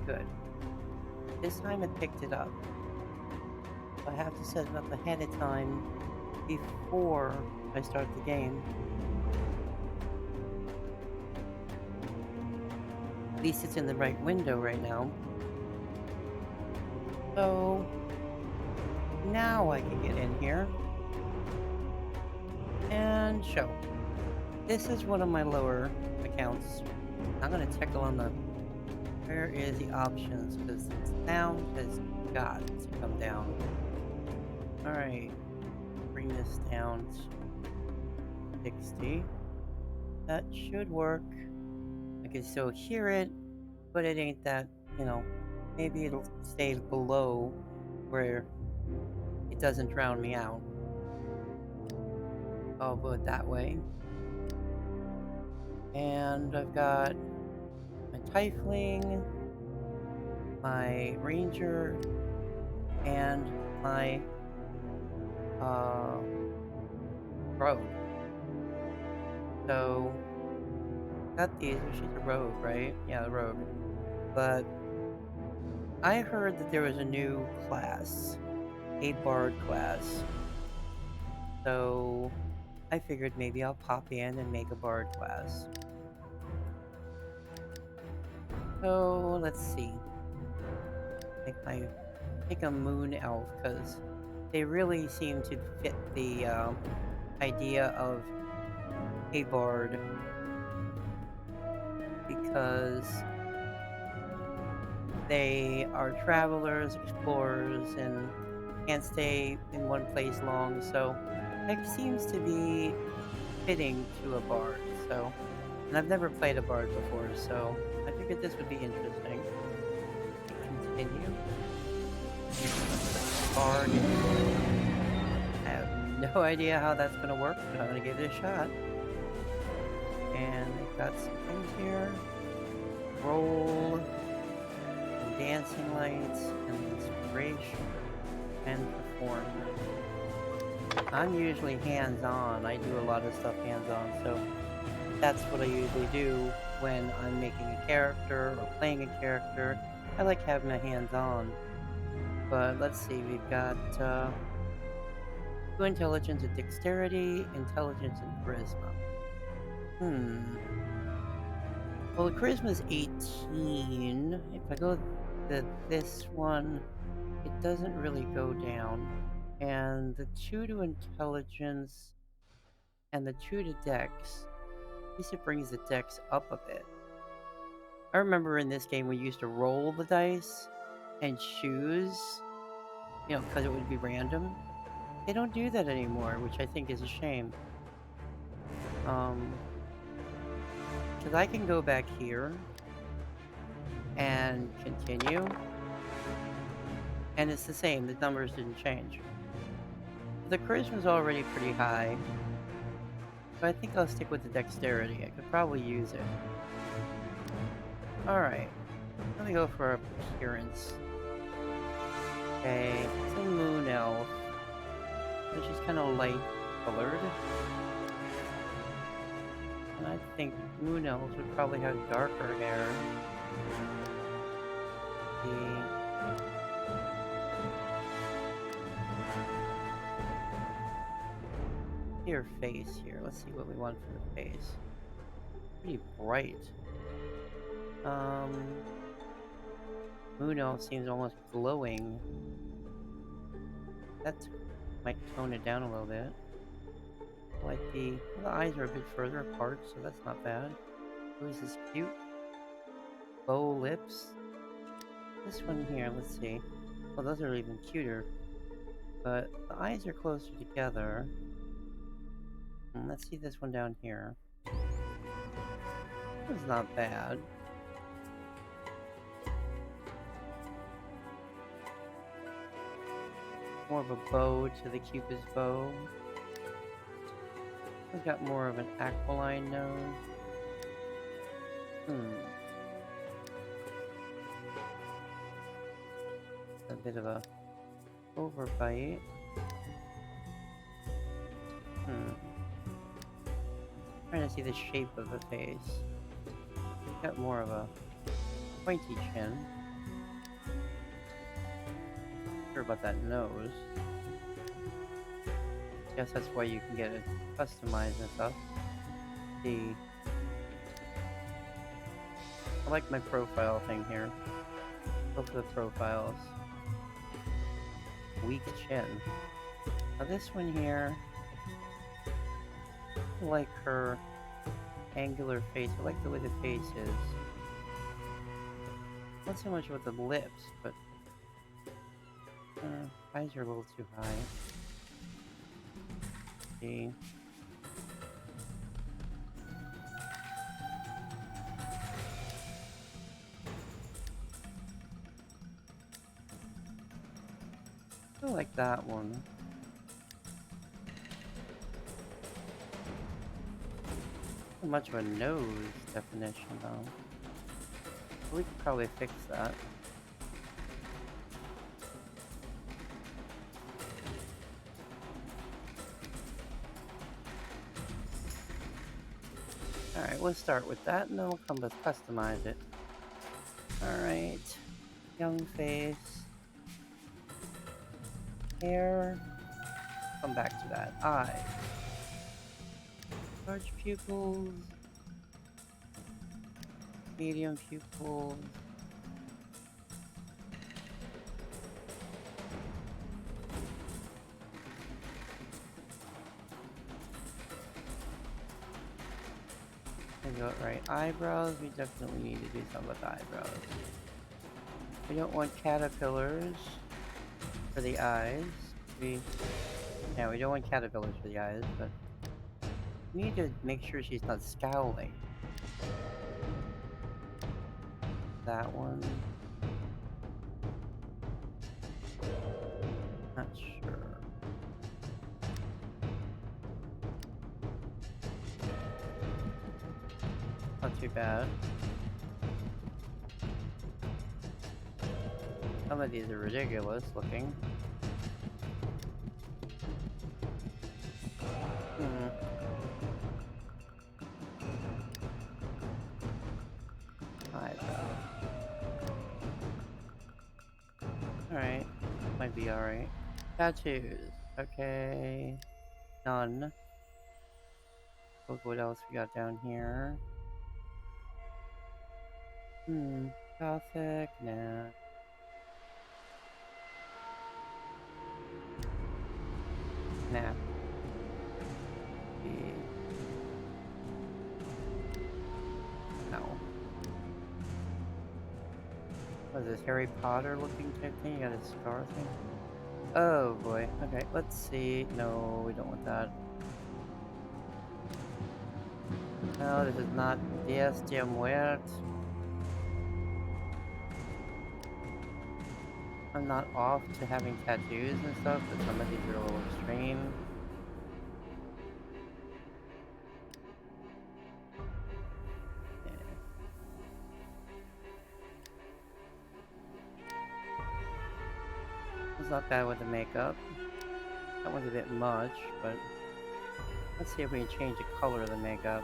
Good. This time it picked it up. So I have to set it up ahead of time before I start the game. At least it's in the right window right now. So now I can get in here and show. This is one of my lower accounts. I'm gonna tickle on the where is the options because the sound has got to come down. Alright, bring this down to 60. That should work. I can still hear it, but it ain't that, maybe it'll stay below where it doesn't drown me out. I'll go it that way. And I've got my Tiefling, my Ranger, and my Rogue. So, got these, which is a Rogue, right? Yeah, the Rogue. But I heard that there was a new class, a Bard class. So, I figured maybe I'll pop in and make a Bard class. So, let's see. Make a Moon Elf, because they really seem to fit the idea of a Bard. Because they are travelers, explorers, and can't stay in one place long, so it seems to be fitting to a Bard. So, and I've never played a Bard before, so I figured this would be interesting. Continue. Bard. I have no idea how that's going to work, but I'm going to give it a shot. And they've got some things here. Roll. And dancing lights. And inspiration. And perform. I'm usually hands-on. I do a lot of stuff hands-on, so that's what I usually do when I'm making a character or playing a character. I like having my hands-on. But let's see, we've got 2 intelligence and dexterity, intelligence and charisma. Well, the charisma is 18. If I go this one, it doesn't really go down. And the 2 to intelligence and the 2 to dex, at least it brings the dex up a bit. I remember in this game we used to roll the dice and choose, because it would be random. They don't do that anymore, which I think is a shame. Because I can go back here and continue, and it's the same, the numbers didn't change. The charisma's already pretty high, but I think I'll stick with the dexterity. I could probably use it. Alright, let me go for appearance. Okay, it's a Moon Elf, which is kind of light colored. And I think Moon Elves would probably have darker hair. Your face here. Let's see what we want for the face. Pretty bright. Moon Elf seems almost glowing. That might tone it down a little bit. Like the eyes are a bit further apart, so that's not bad. Oh, is this cute? Bow lips. This one here, let's see. Well, those are even cuter. But the eyes are closer together. And let's see this one down here. It's not bad. More of a bow to the Cupid's bow. We've got more of an aquiline nose. A bit of a overbite. Trying to see the shape of the face. We've got more of a pointy chin. sure about that nose. Guess that's why you can get it customized and stuff. See, I like my profile thing here. Go for the profiles. Weak chin. Now this one here, I like her angular face. I like the way the face is. Not so much with the lips, but eyes are a little too high. See. I like that one. Not much of a nose definition though. We could probably fix that. Alright, we'll start with that and then we'll come to customize it. Alright. Young face. Hair. Come back to that. Eyes. Large pupils. Medium pupils. Right, eyebrows. We definitely need to do something with eyebrows. We don't want caterpillars for the eyes. We don't want caterpillars for the eyes, but we need to make sure she's not scowling. That one. Not sure. Not too bad. Some of these are ridiculous looking. Eyebrow. Alright. Might be alright. Tattoos. Okay. None. Look what else we got down here. Gothic? Nah. Nah. No. What is this, Harry Potter looking type thing? You got a scar thing? Oh boy. Okay, let's see. No, we don't want that. No, this is not Diez de Muerte. I'm not off to having tattoos and stuff, but some of these are a little extreme. It's not bad with the makeup. That one's a bit much, but let's see if we can change the color of the makeup.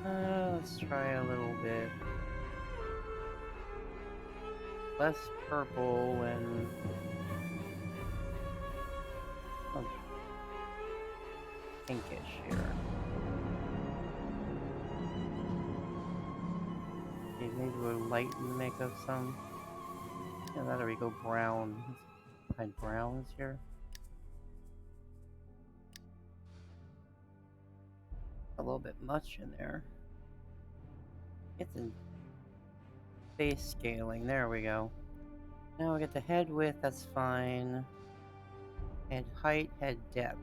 Let's try a little bit less purple and pinkish here. Okay, maybe we'll lighten the makeup some. Yeah, there we go, brown. Let's find browns here. A little bit much in there. It's in face scaling. There we go. Now we get the head width, that's fine. Head height, head depth.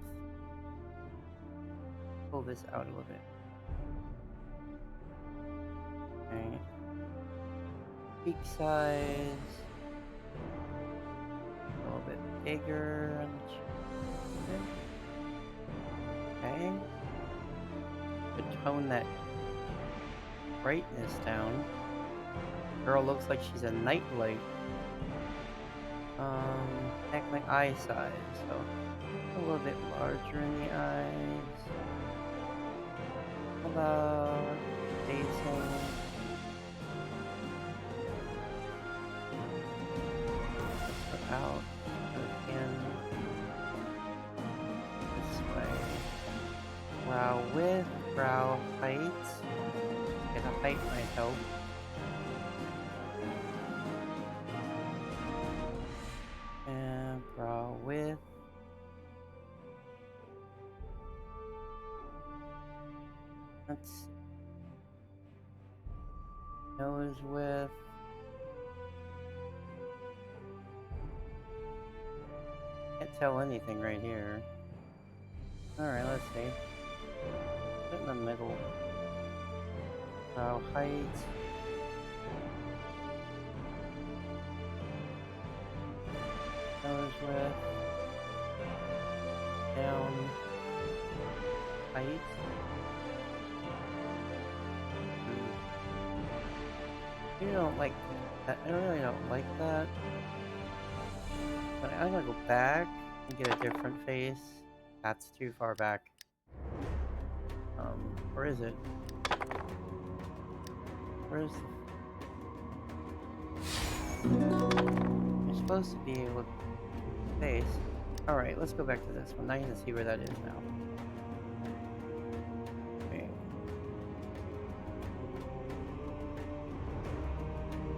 Pull this out a little bit. Okay. Peak size. A little bit bigger. Okay. To tone that brightness down. Girl looks like she's a nightlight. Act like eye size, so a little bit larger in the eyes. How about facing? out in this way. Brow width, brow height. Get a height might help. And brow width. Let's see. Nose width. Can't tell anything right here. Alright, let's see. Put in the middle. Brow height. Nose width. Down. Height. You don't like that. I really don't like that. But I'm gonna go back and get a different face. That's too far back. Where is it? Where's You're supposed to be able to face. Alright, let's go back to this one. Now you can see where that is now. Okay.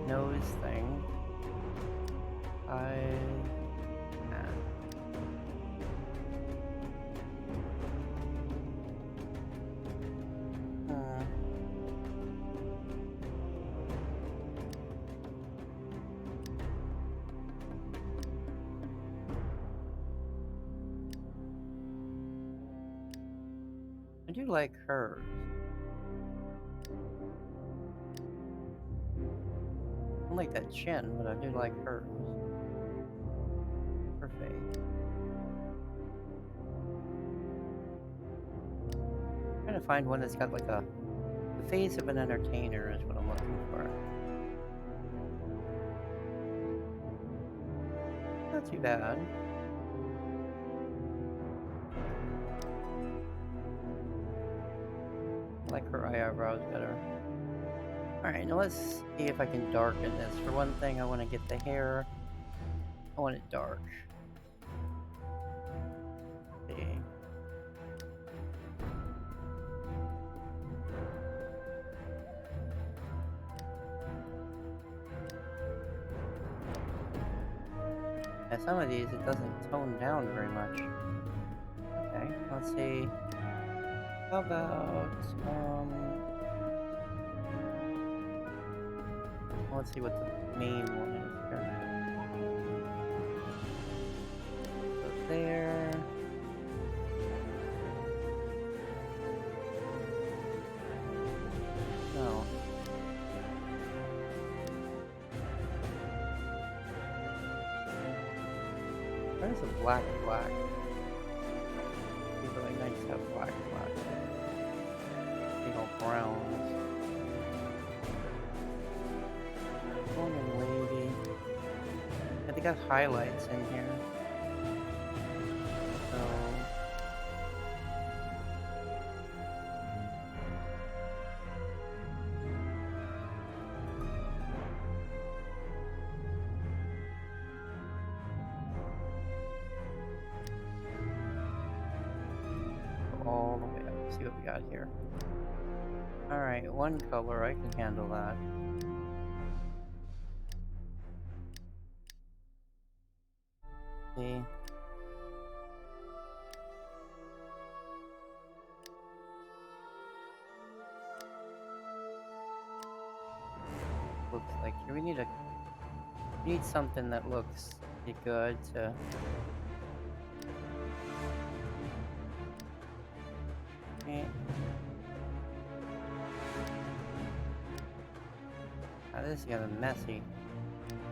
Nose thing. I do like hers. I don't like that chin, but I do like hers. Her face. I'm trying to find one that's got like the face of an entertainer is what I'm looking for. Not too bad. I like her eyebrows better. Alright, now let's see if I can darken this. For one thing, I want to get the hair. I want it dark. Let's see. Yeah, some of these, it doesn't tone down very much. Okay, let's see. How about, let's see what the main one is here. So there. No. Where's the black? It'd be really nice to have black. Big old browns. Long and wavy. Yeah, they got highlights in here. So all the way up. See what we got here. Alright, one color, I can handle that. See? Looks like here we need something that looks pretty good to okay. Now this is kind of messy.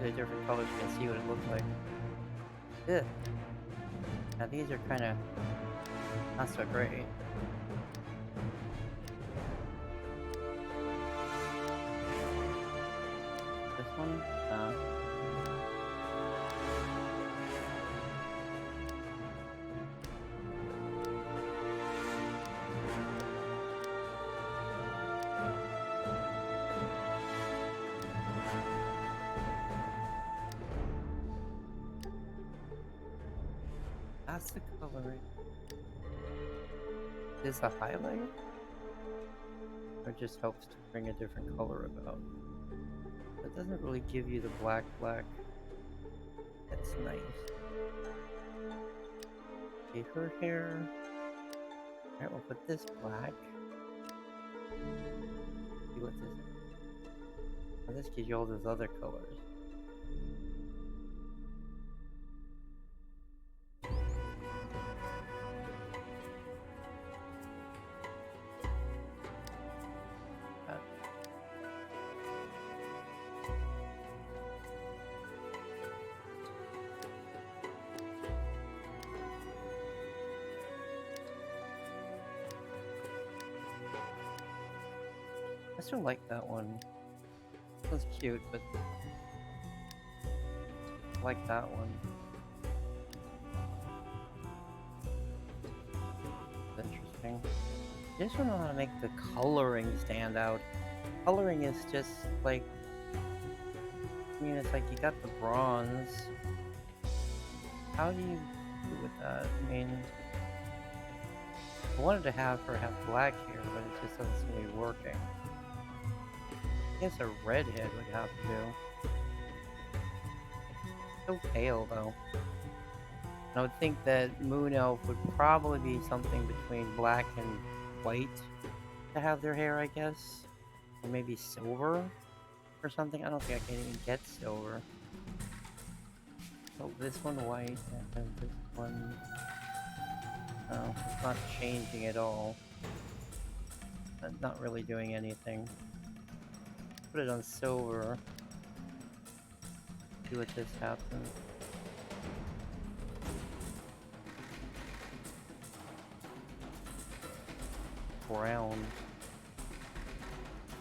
The different colors, you can see what it looks like. Ugh. Now these are kind of not so great. This one? That's the coloring. Is a highlight? Or just helps to bring a different color about? That doesn't really give you the black. That's nice. Okay, her hair. Alright, we'll put this black. See what this. Oh, this gives you all those other colors. I still like that one. That's cute, but I like that one. Interesting. I just don't know how to make the coloring stand out. Coloring is just like, I mean, it's like you got the bronze. How do you do with that? I mean, I wanted to have her have black hair, but it just doesn't seem to be working. I guess a redhead would have to do. So pale, though. And I would think that Moon Elf would probably be something between black and white to have their hair, I guess. Or maybe silver or something. I don't think I can even get silver. Oh, this one white, and this one... Oh, it's not changing at all. Not really doing anything. Put it on silver. See what this happens. Brown.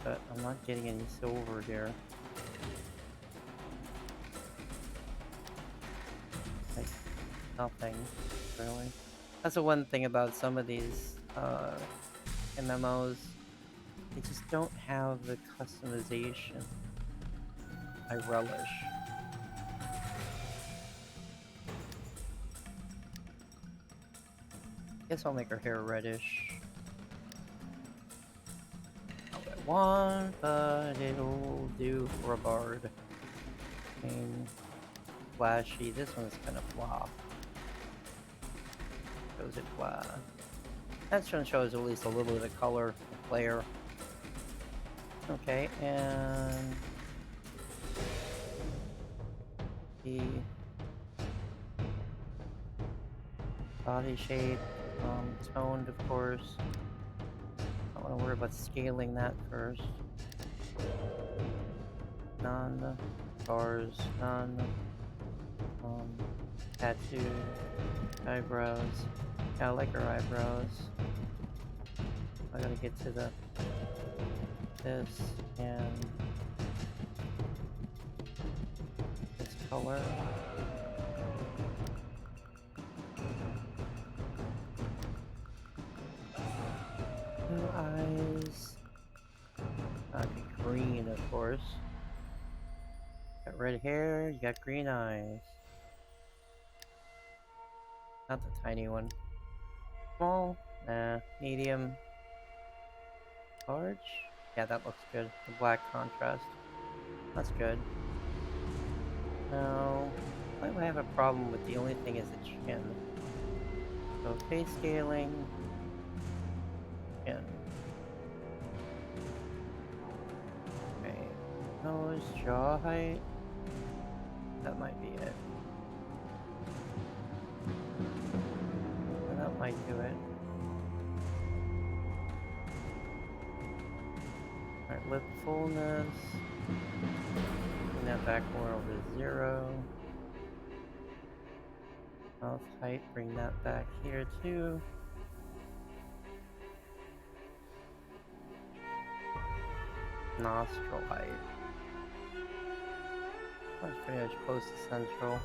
But I'm not getting any silver here. Like, nothing, really. That's the one thing about some of these MMOs. They just don't have the customization I relish. Guess I'll make her hair reddish. Not what I want, but it'll do for a bard. I mean, flashy. This one's kind of flop. Shows it flat. That one shows at least a little bit of color, of flare. Okay, and the body shape, toned, of course. I don't want to worry about scaling that first. None. Bars, none. Tattoo. Eyebrows. Yeah, I like her eyebrows. I gotta get to the this and this color. Blue eyes. Green, of course. Got red hair, you got green eyes. Not the tiny one. Small? Nah. Medium. Large? Yeah, that looks good. The black contrast. That's good. Now, I might have a problem with the only thing is the chin. So face scaling. Chin. Okay. Nose, jaw height. That might be it. That might do it. Alright, lip fullness. Bring that back more over to 0. Mouth height, bring that back here too. Nostril height. That's pretty much close to central.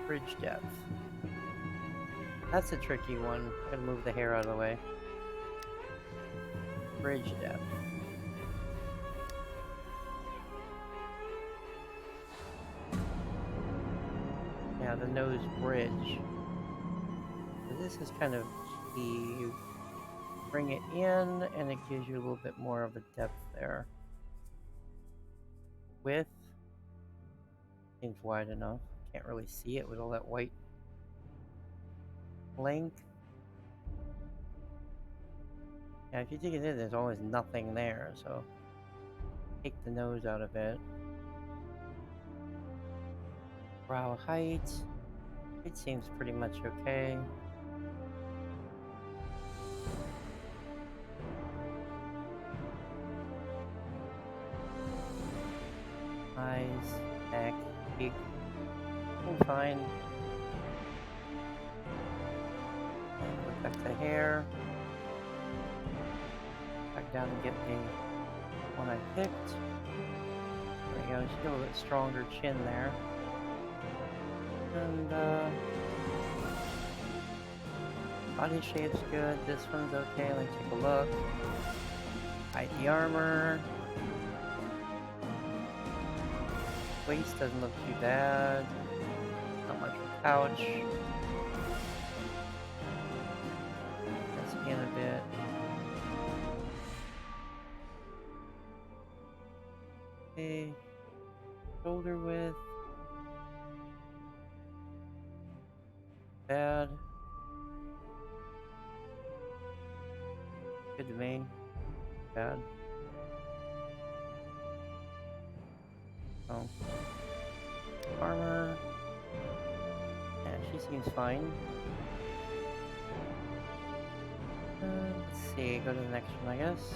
Bridge depth. That's a tricky one. Gotta move the hair out of the way. Bridge depth. Yeah, the nose bridge. So this is kind of key. You bring it in, and it gives you a little bit more of a depth there. Width seems wide enough. Can't really see it with all that white. Length. Yeah, if you dig it in, there's always nothing there, so take the nose out of it. Brow height. It seems pretty much okay. Eyes, neck, cheek. Fine. And back to hair. Back down and get the one I picked. There we go. She's got a little bit stronger chin there. And body shape's good. This one's okay. Let's take a look. Hide the armor. Waist doesn't look too bad. Not much of a pouch. Let's scan a bit. Okay. Shoulder width. Bad. Good to me. Bad. Oh. Armor. Yeah, she seems fine. Let's see, go to the next one, I guess.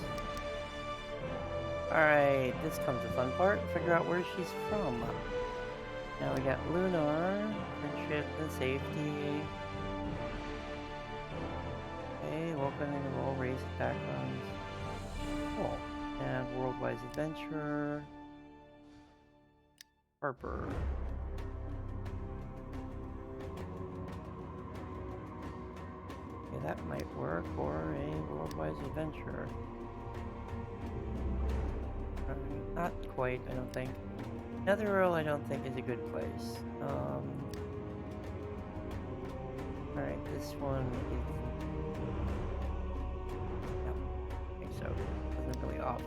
Alright, this comes the fun part. Figure out where she's from. Now we got Lunar, friendship and safety. Okay, welcoming of all race backgrounds. Cool. And worldwide adventure. Harper. Okay, that might work for a worldwide adventure. Not quite, I don't think. Netherworld, I don't think, is a good place. Alright, this one is... No, I think so. Doesn't really offer.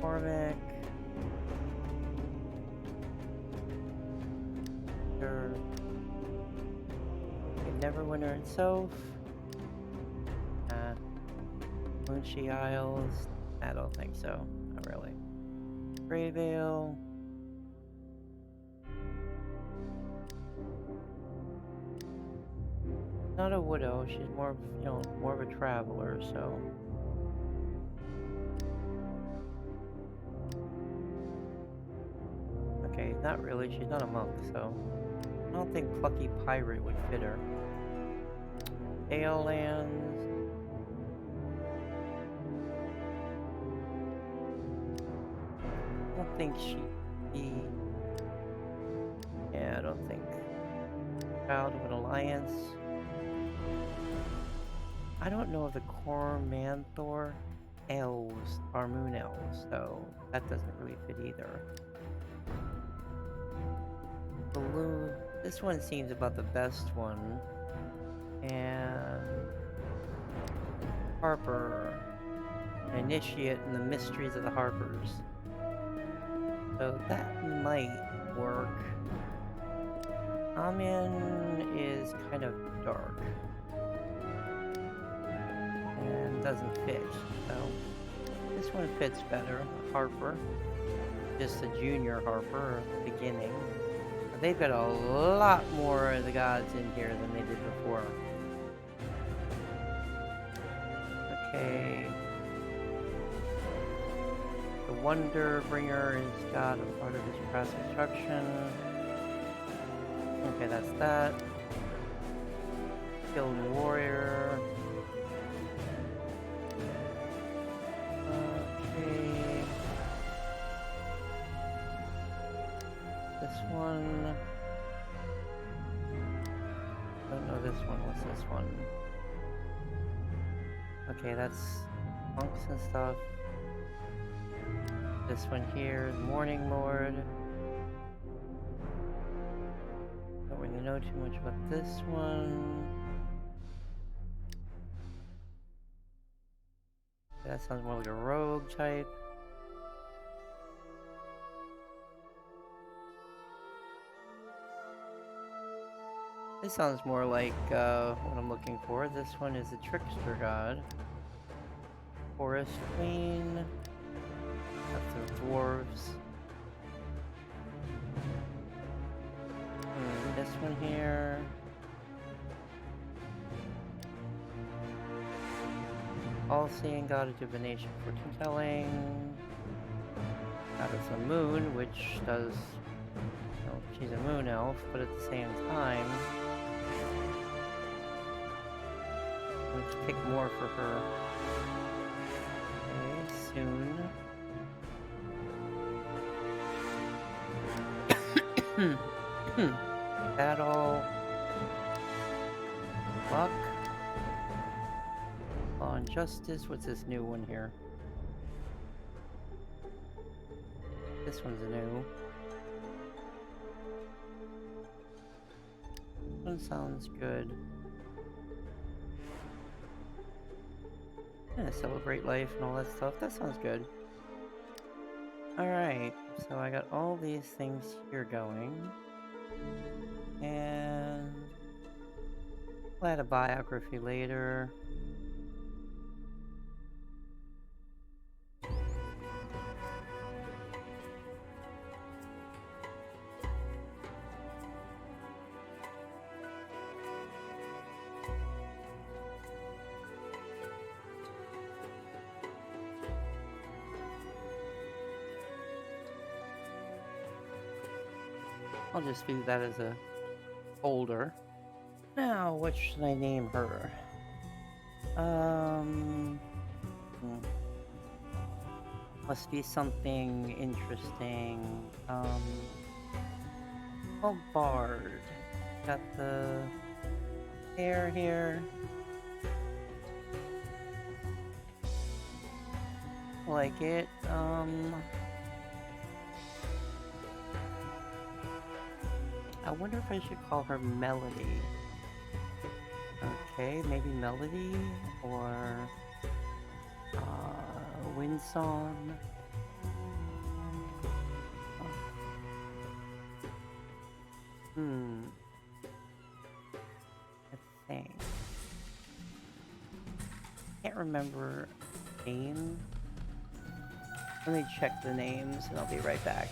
Cormac. Sure. Okay, Neverwinter itself. Moonshee Isles. I don't think so. Not really. Greyvale. Not a widow. She's more, more of a traveler. So. Okay, not really. She's not a monk, so I don't think Plucky Pirate would fit her. Aelands. I don't think yeah, I don't think. Child of an Alliance. I don't know if the Cormanthor elves are moon elves, so that doesn't really fit either. Blue. This one seems about the best one. And Harper. An initiate in the mysteries of the Harpers. So that might work. Amin is kind of dark. And doesn't fit. So this one fits better. Harper. Just a junior Harper at the beginning. They've got a lot more of the gods in here than they did before. Okay. The Wonder Bringer is god of part of his past destruction. Okay, that's that. Skilled Warrior. Okay. This one. I don't know this one. What's this one? Okay, that's monks and stuff. This one here is Morning Lord. know too much about this one. That sounds more like a rogue type. This sounds more like what I'm looking for. This one is a trickster god. Forest queen. That's the dwarves. This one here. All-seeing god of divination, fortune telling. God of the moon, which does, you know, she's a moon elf, but at the same time, let's pick more for her. Okay, soon. Battle. Luck. Law and justice. What's this new one here? This one's new. This one sounds good. Yeah, celebrate life and all that stuff. That sounds good. Alright, so I got all these things here going. And I'll add a biography later. I'll just do that as a folder. Now, what should I name her? Must be something interesting. Oh, Bard. Got the hair here. Like it. I wonder if I should call her Melody. Okay, maybe Melody or Windsong. I think. Can't remember name. Let me check the names and I'll be right back.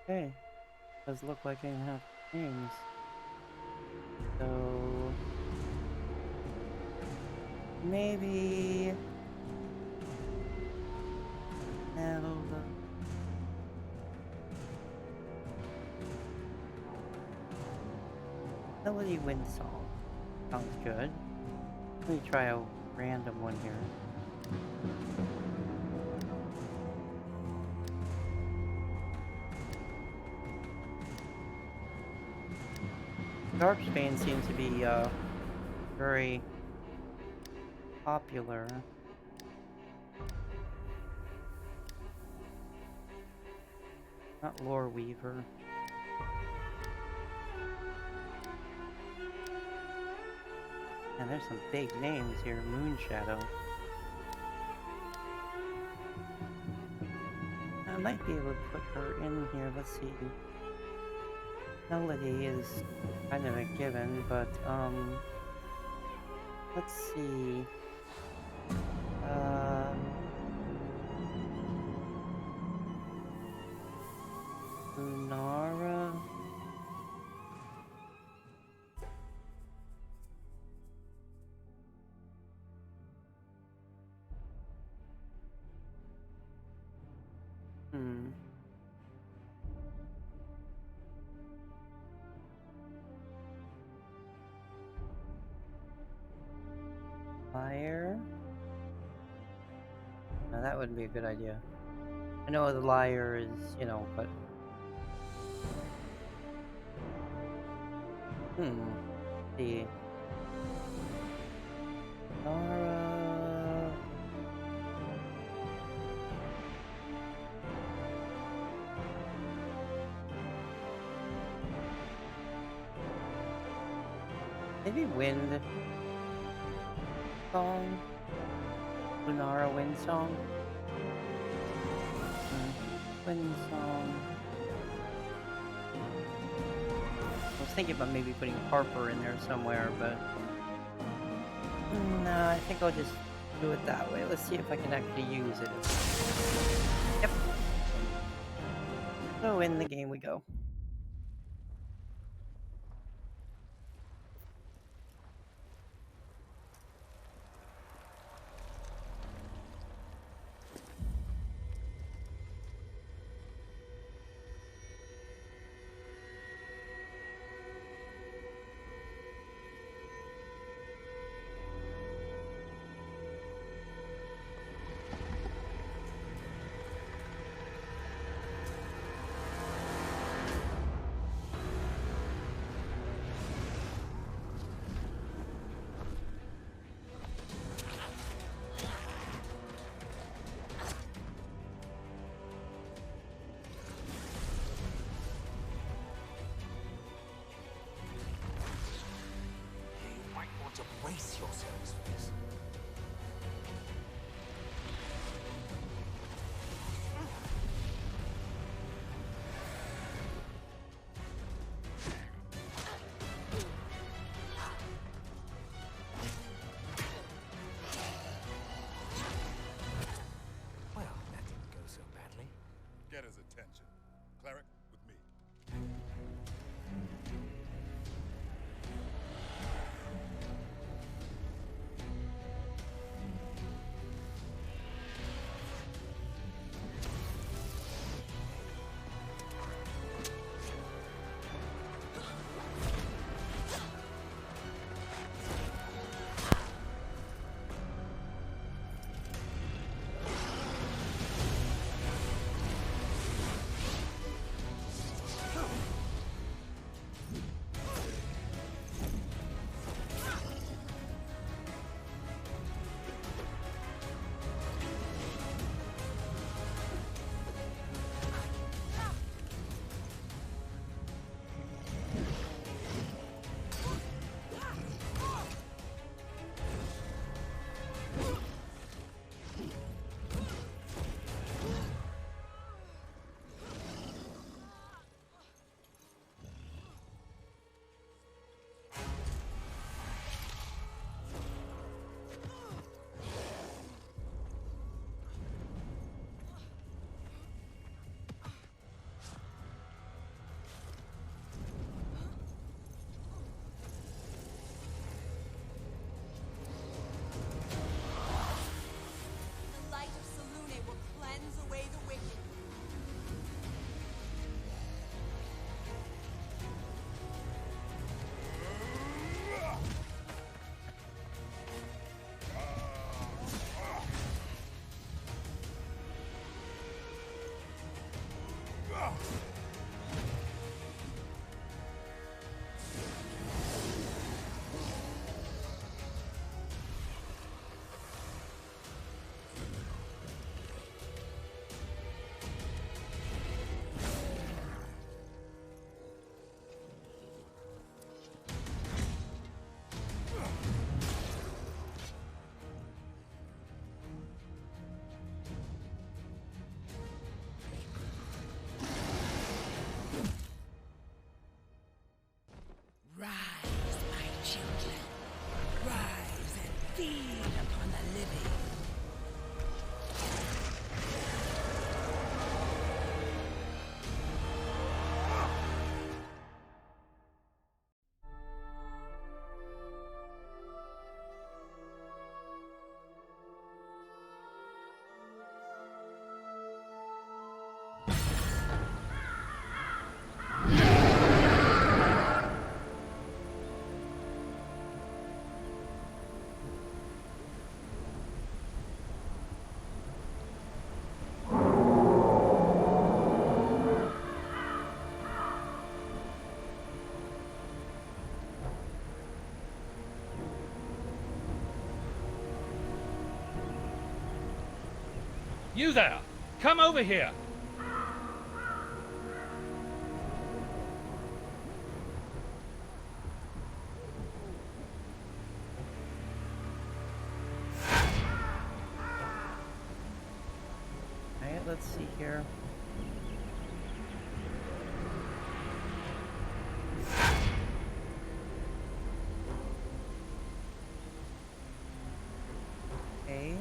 Okay. Does look like I have names. So maybe Melody Wind Song. Sounds good. Let me try a random one here. Darksbane seems to be very popular. Not Lore Weaver. And there's some big names here. Moonshadow. I might be able to put her in here. Let's see. Melody is kind of a given, but let's see. Lunara. Liar? No, that wouldn't be a good idea. I know the liar is, you know, but... Let's see. Nara... Maybe Wind Song? Lunara Wind Song? Wind Song... I was thinking about maybe putting Harper in there somewhere, but... No, I think I'll just do it that way. Let's see if I can actually use it. Yep. So in the game we go. You there! Come over here! Alright, let's see here. Okay.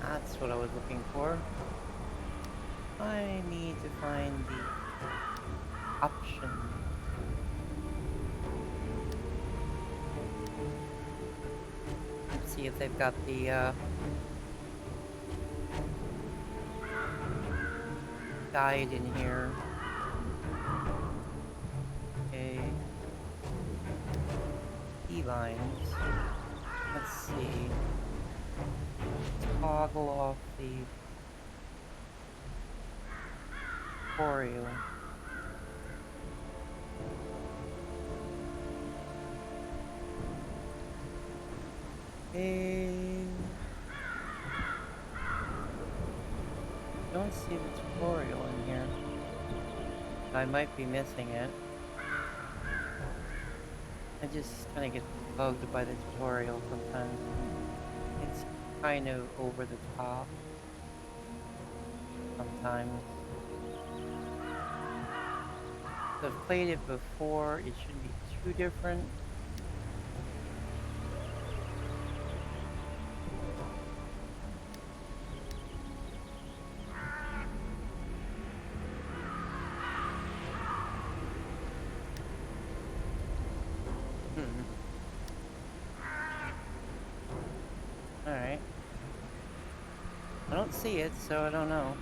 That's what I was looking for. I need to find the option. Let's see if they've got the guide in here. Okay. Key lines. Let's see. Toggle off the tutorial. Don't see the tutorial in here. I might be missing it. I just kind of get bugged by the tutorial sometimes. It's kind of over the top sometimes. So I've played it before. It shouldn't be too different. Alright. I don't see it, so I don't know.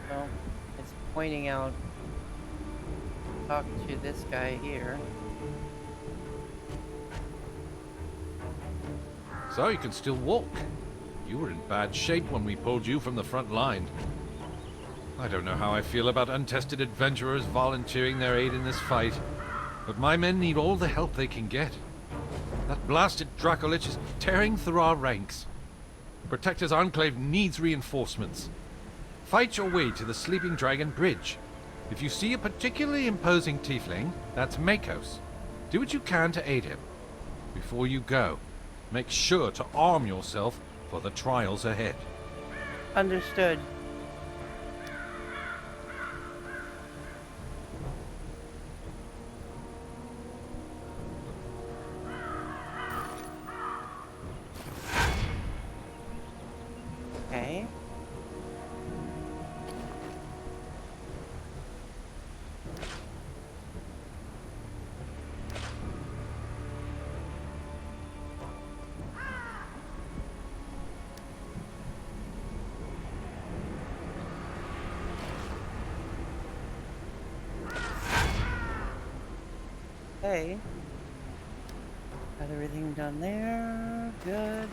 So, it's pointing out, talk to this guy here. So you can still walk. You were in bad shape when we pulled you from the front line. I don't know how I feel about untested adventurers volunteering their aid in this fight, but my men need all the help they can get. That blasted Dracolich is tearing through our ranks. Protector's Enclave needs reinforcements. Fight your way to the Sleeping Dragon Bridge. If you see a particularly imposing tiefling, that's Makos. Do what you can to aid him. Before you go, make sure to arm yourself for the trials ahead. Understood. Okay. Okay. Got everything done there. Good.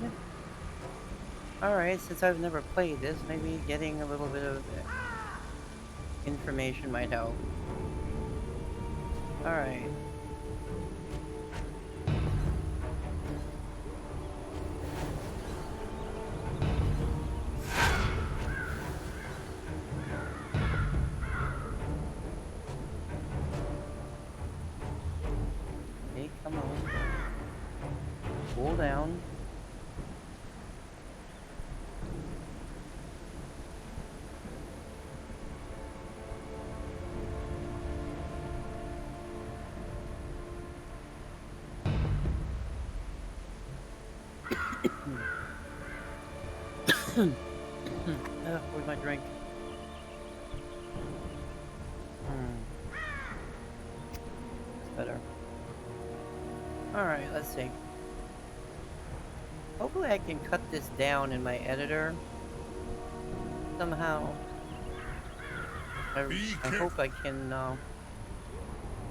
Alright, since I've never played this, maybe getting a little bit of information might help. Alright. Okay, come on. Cool down. Where's my drink? It's better. Alright, let's see. Hopefully I can cut this down in my editor. Somehow. I hope I can, I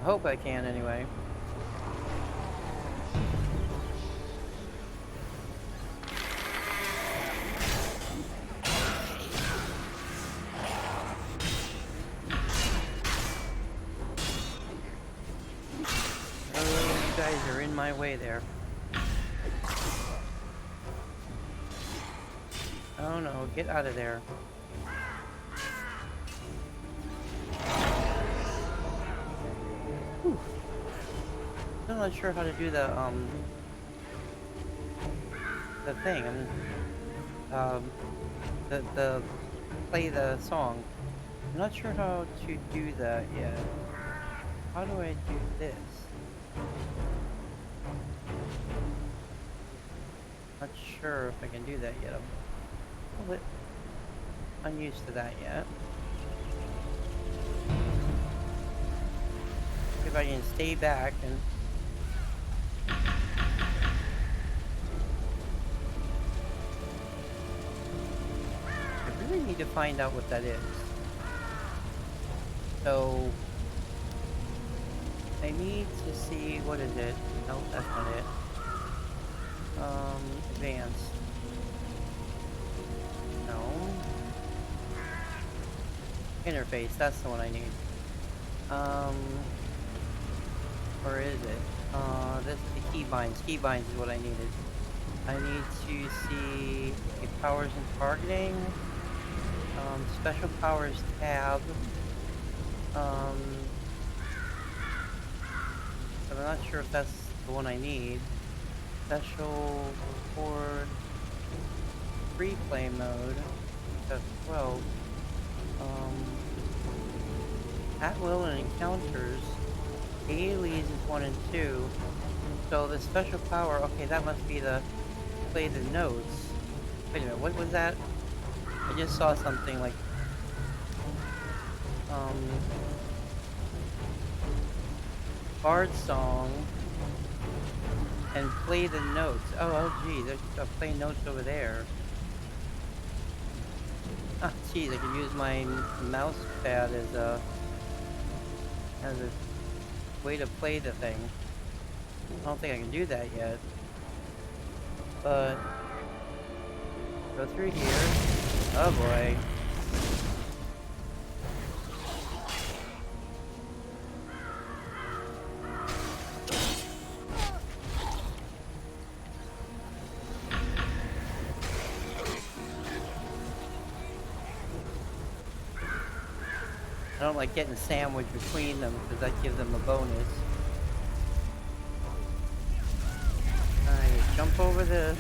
hope I can anyway. You guys are in my way there. Oh no, get out of there. Whew. I'm not sure how to do the thing. The play the song. I'm not sure how to do that yet. How do I do this? Not sure if I can do that yet. I'm a little bit unused to that yet. If I can stay back and I really need to find out what that is. So I need to see, what is it? No, that's not it. Advanced. No. Interface, that's the one I need. Or is it? This is the keybinds. Keybinds is what I needed. I need to see the powers and targeting. Special powers tab. But I'm not sure if that's the one I need. Special record. Free play mode. That's 12. At will and encounters. Dailies is 1 and 2. So the special power, okay, that must be the play the notes. Wait a minute, what was that? I just saw something like bard song and play the notes. Oh gee, there's a play notes over there. Ah, geez, I could use my mouse pad as a way to play the thing. I don't think I can do that yet. But go through here. Oh boy. I don't like getting sandwiched between them because that gives them a bonus. Alright, jump over this.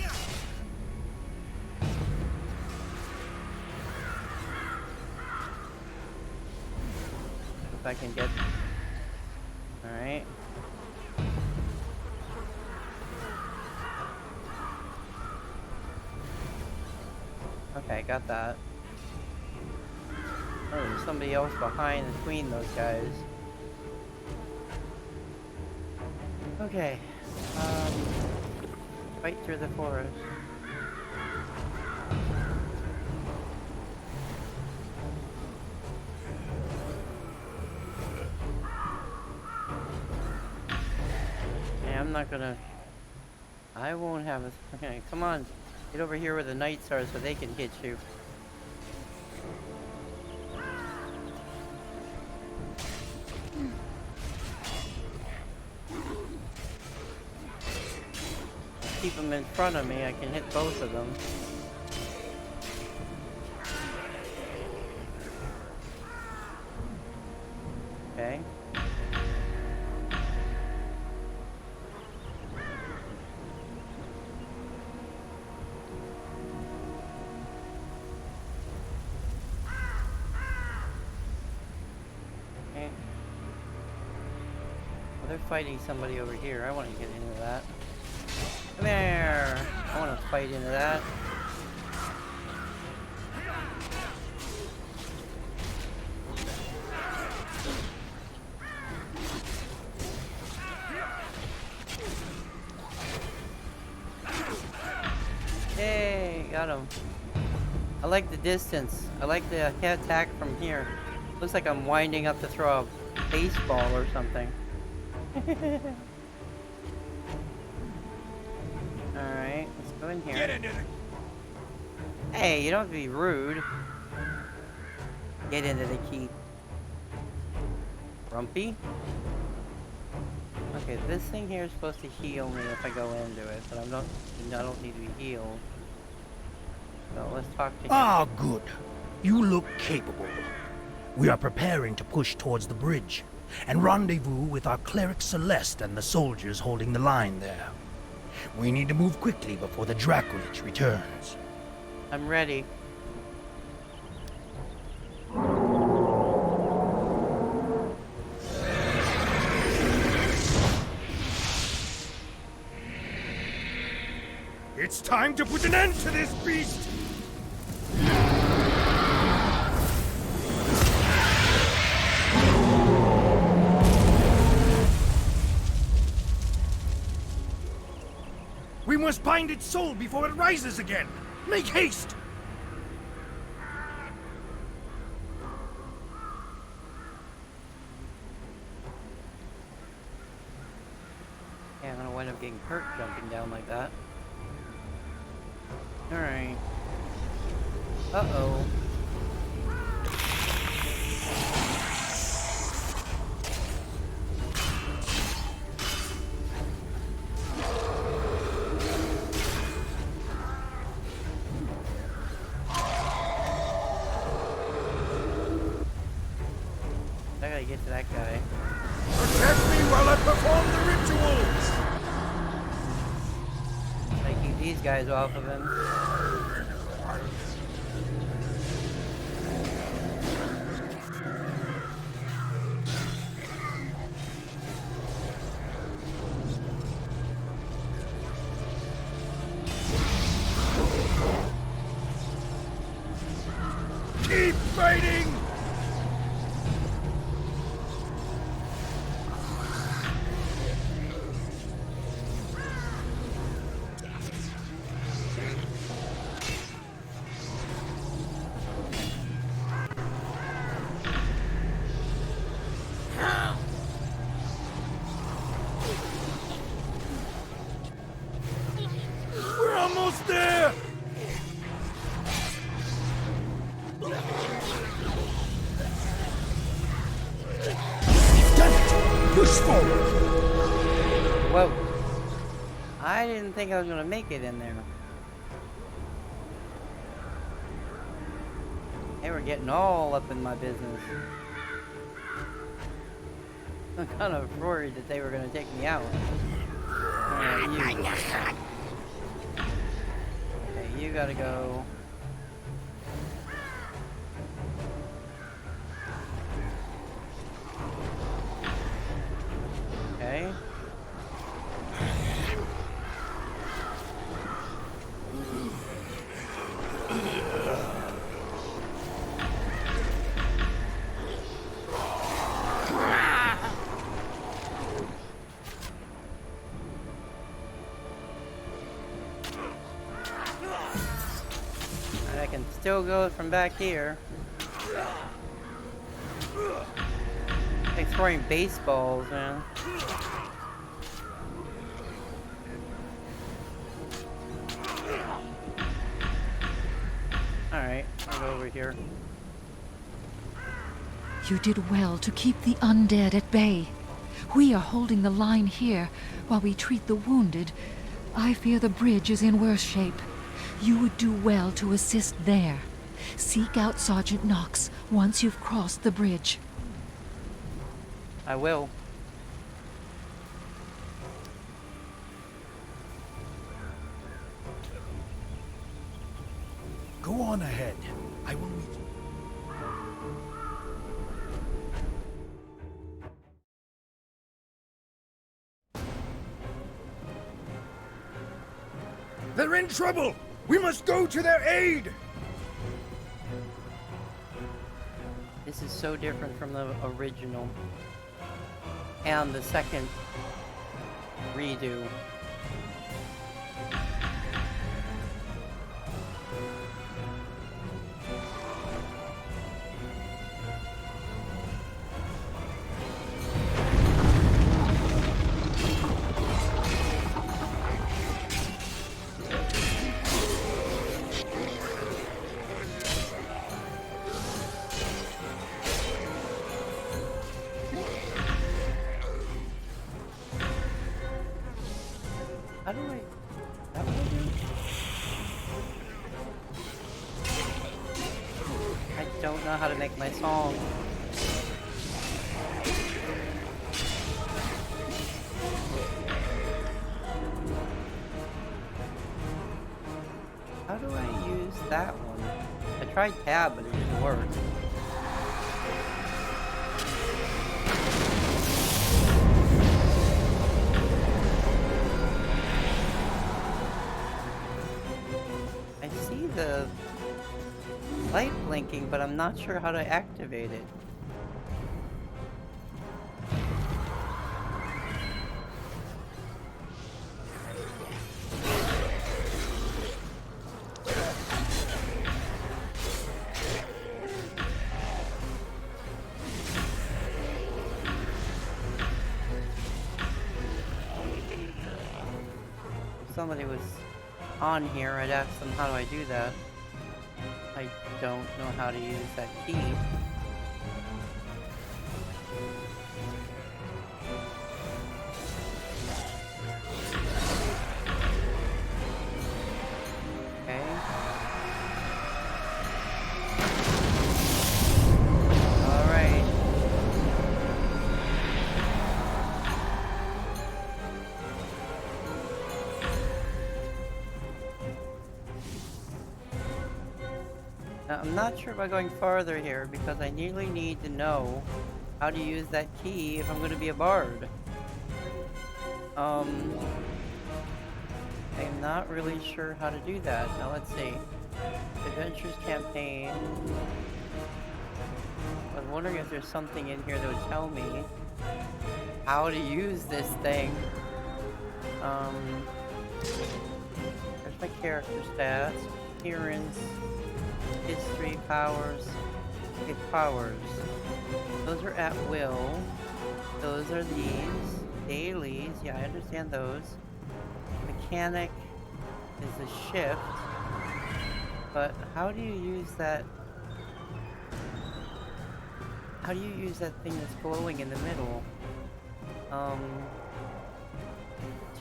If I can get... Alright. Okay, got that. Oh, there's somebody else behind between those guys. Okay. Fight through the forest. Yeah, I'm not gonna... I won't have a... Okay, come on. Get over here where the knights are so they can hit you. Keep them in front of me, I can hit both of them. Okay. Okay. Well, they're fighting somebody over here. I want to get into that. Come here! I want to fight into that. Yay! Got him. I like the distance. I like the attack from here. Looks like I'm winding up to throw a baseball or something. Alright, let's go in here. Get into the... Hey, you don't have to be rude. Get into the keep. Grumpy? Okay, this thing here is supposed to heal me if I go into it, but I don't need to be healed. So let's talk to him. Ah, good. You look capable. We are preparing to push towards the bridge and rendezvous with our cleric Celeste and the soldiers holding the line there. We need to move quickly before the Dracolich returns. I'm ready. It's time to put an end to this beast! We must bind its soul before it rises again! Make haste! Yeah, I'm gonna wind up getting hurt jumping down like that. Alright. Uh-oh. I gotta get to that guy. Protect me while I perform the rituals! I keep these guys off of him. Keep fighting! We're almost there! You've done it! Push forward! Whoa. I didn't think I was gonna make it in there. They were getting all up in my business. I'm kind of worried that they were gonna take me out. Alright, you. Okay, you gotta go. Okay. I can still go from back here. Like throwing baseballs, man. Alright, I'll go over here. You did well to keep the undead at bay. We are holding the line here while we treat the wounded. I fear the bridge is in worse shape. You would do well to assist there. Seek out Sergeant Knox once you've crossed the bridge. I will. Go on ahead. I will meet you. They're in trouble! We must go to their aid! This is so different from the original. And the second redo. don't know how to make my song. How do I use that one? I tried tab, but it didn't work. I see the light blinking, but I'm not sure how to activate it. If somebody was on here, I'd ask them how do I do that. I don't know how to use that key. Okay. Alright. Now, I'm not sure about going farther here because I really need to know how to use that key if I'm going to be a bard. I'm not really sure how to do that. Now let's see. Adventures campaign. I was wondering if there's something in here that would tell me how to use this thing. There's my character stats, appearance, history, powers. Okay, powers. Those are at will. Those are these. Dailies, yeah, I understand those. Mechanic is the shift. But how do you use that? How do you use that thing that's glowing in the middle?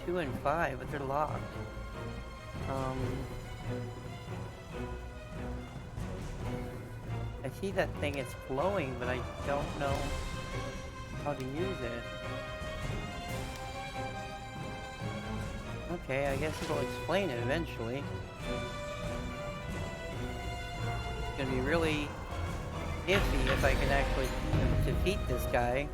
2 and 5, but they're locked. I see that thing, it's glowing, but I don't know how to use it. Okay, I guess it'll explain it eventually. It's gonna be really iffy if I can actually defeat this guy.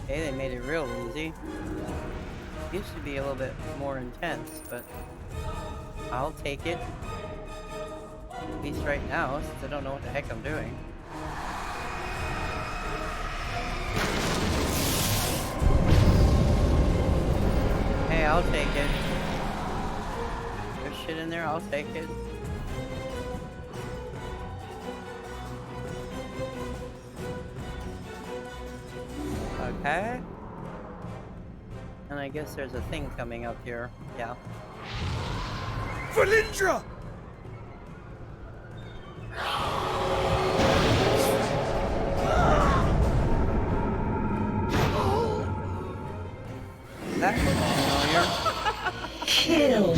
Okay, they made it real easy. Used to be a little bit more intense, but I'll take it. At least right now, since I don't know what the heck I'm doing. Hey, I'll take it. There's shit in there, I'll take it. Okay. And I guess there's a thing coming up here. Yeah. Valindra! That looks familiar. Kill.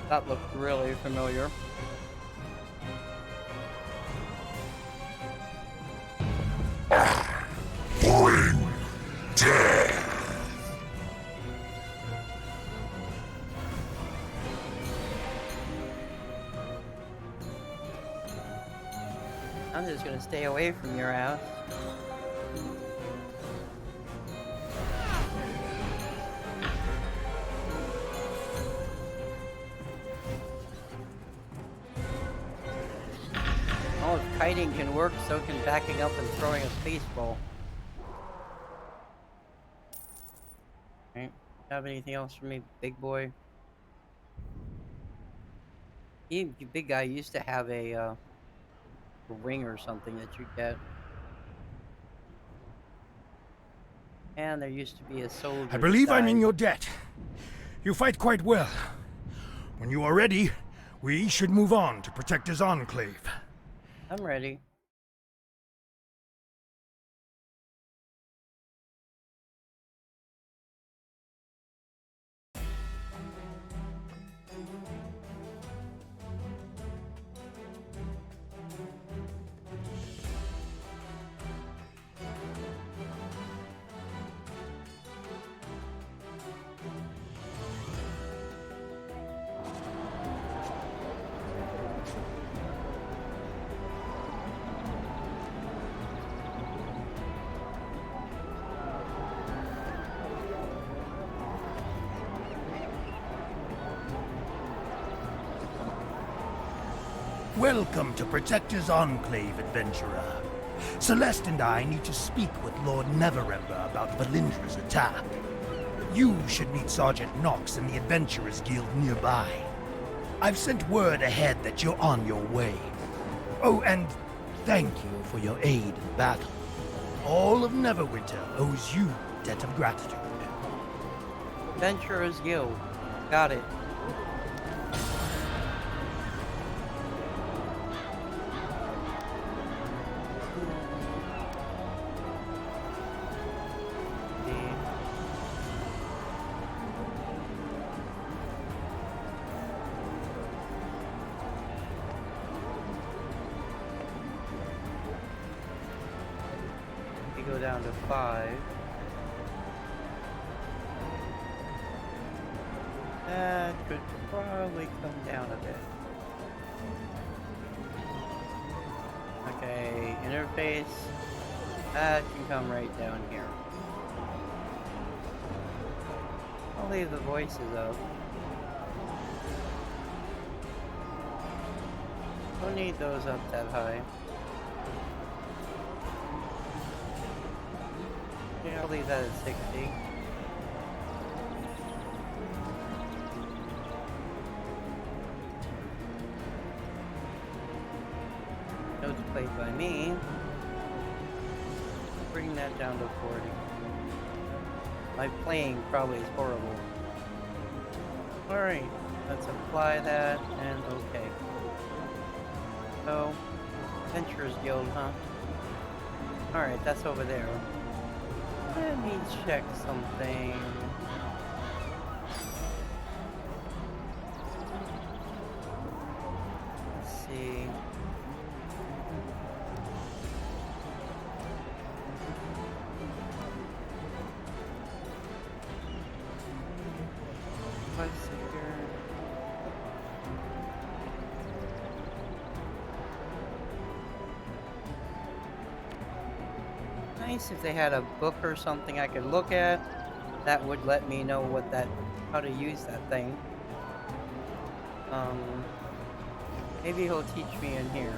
That looked really familiar. I'm just gonna stay away from your ass. Oh, if kiting can work, so can backing up and throwing a space ball. Right. Have anything else for me, big boy? You big guy used to have a ring or something that you get. And there used to be a soldier. I believe that I'm in died. your debt. You fight quite well. When you are ready, we should move on to Protector's Enclave. I'm ready. Welcome to Protector's Enclave, adventurer. Celeste and I need to speak with Lord Neverwinter about Valindra's attack. You should meet Sergeant Knox in the Adventurers Guild nearby. I've sent word ahead that you're on your way. Oh, and thank you for your aid in battle. All of Neverwinter owes you a debt of gratitude. Adventurers Guild. Got it. We go down to 5. That could probably come down a bit. Okay, interface. That can come right down here. I'll leave the voices up. Don't need those up that high. Yeah, I'll leave that at 60. Notes played by me. Bring that down to 40. My playing probably is horrible. Alright, let's apply that and okay. So, Adventurers Guild, huh? Alright, that's over there. Let me check something. Let's see. Bicycle. Nice if they had a book or something I could look at that would let me know what that, how to use that thing. Maybe he'll teach me in here.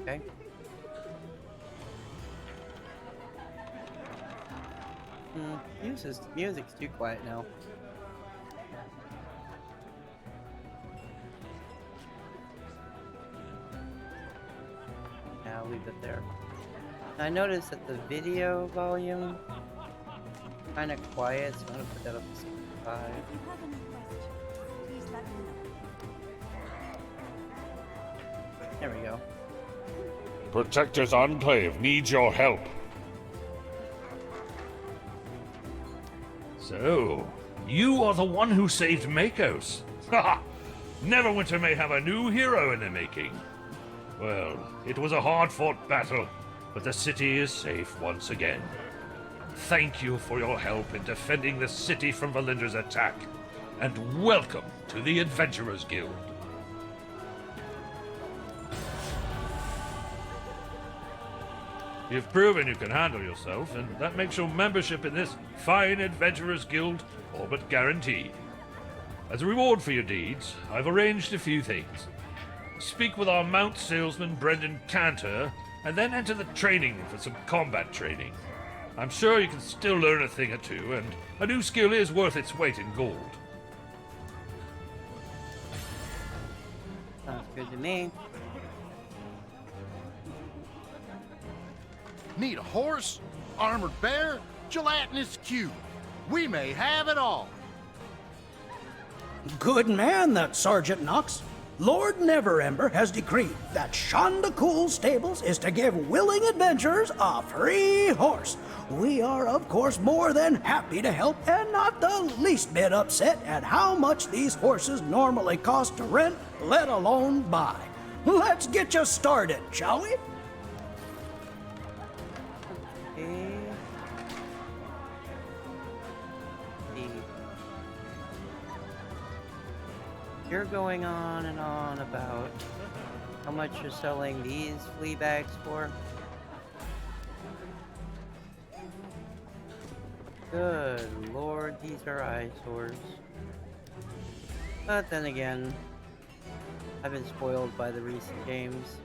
Okay. Music's too quiet now. Yeah, I'll leave it there. I noticed that the video volume kind of quiet, so I'm gonna put that up to 65. If you have any questions, please let me know. There we go. Protector's Enclave needs your help. So, you are the one who saved Makos. Haha! Neverwinter may have a new hero in the making. Well, it was a hard-fought battle, but the city is safe once again. Thank you for your help in defending the city from Valindra's attack, and welcome to the Adventurers Guild. You've proven you can handle yourself, and that makes your membership in this fine Adventurers Guild all but guaranteed. As a reward for your deeds, I've arranged a few things. Speak with our mount salesman Brendan Cantor, and then enter the training room for some combat training. I'm sure you can still learn a thing or two, and a new skill is worth its weight in gold. Sounds good to me. Need a horse? Armored bear? Gelatinous cube? We may have it all. Good man, that Sergeant Knox. Lord Neverember has decreed that Shonda Cool Stables is to give willing adventurers a free horse. We are, of course, more than happy to help and not the least bit upset at how much these horses normally cost to rent, let alone buy. Let's get you started, shall we? Okay. You're going on and on about how much you're selling these flea bags for. Good lord, these are eyesores. But then again, I've been spoiled by the recent games.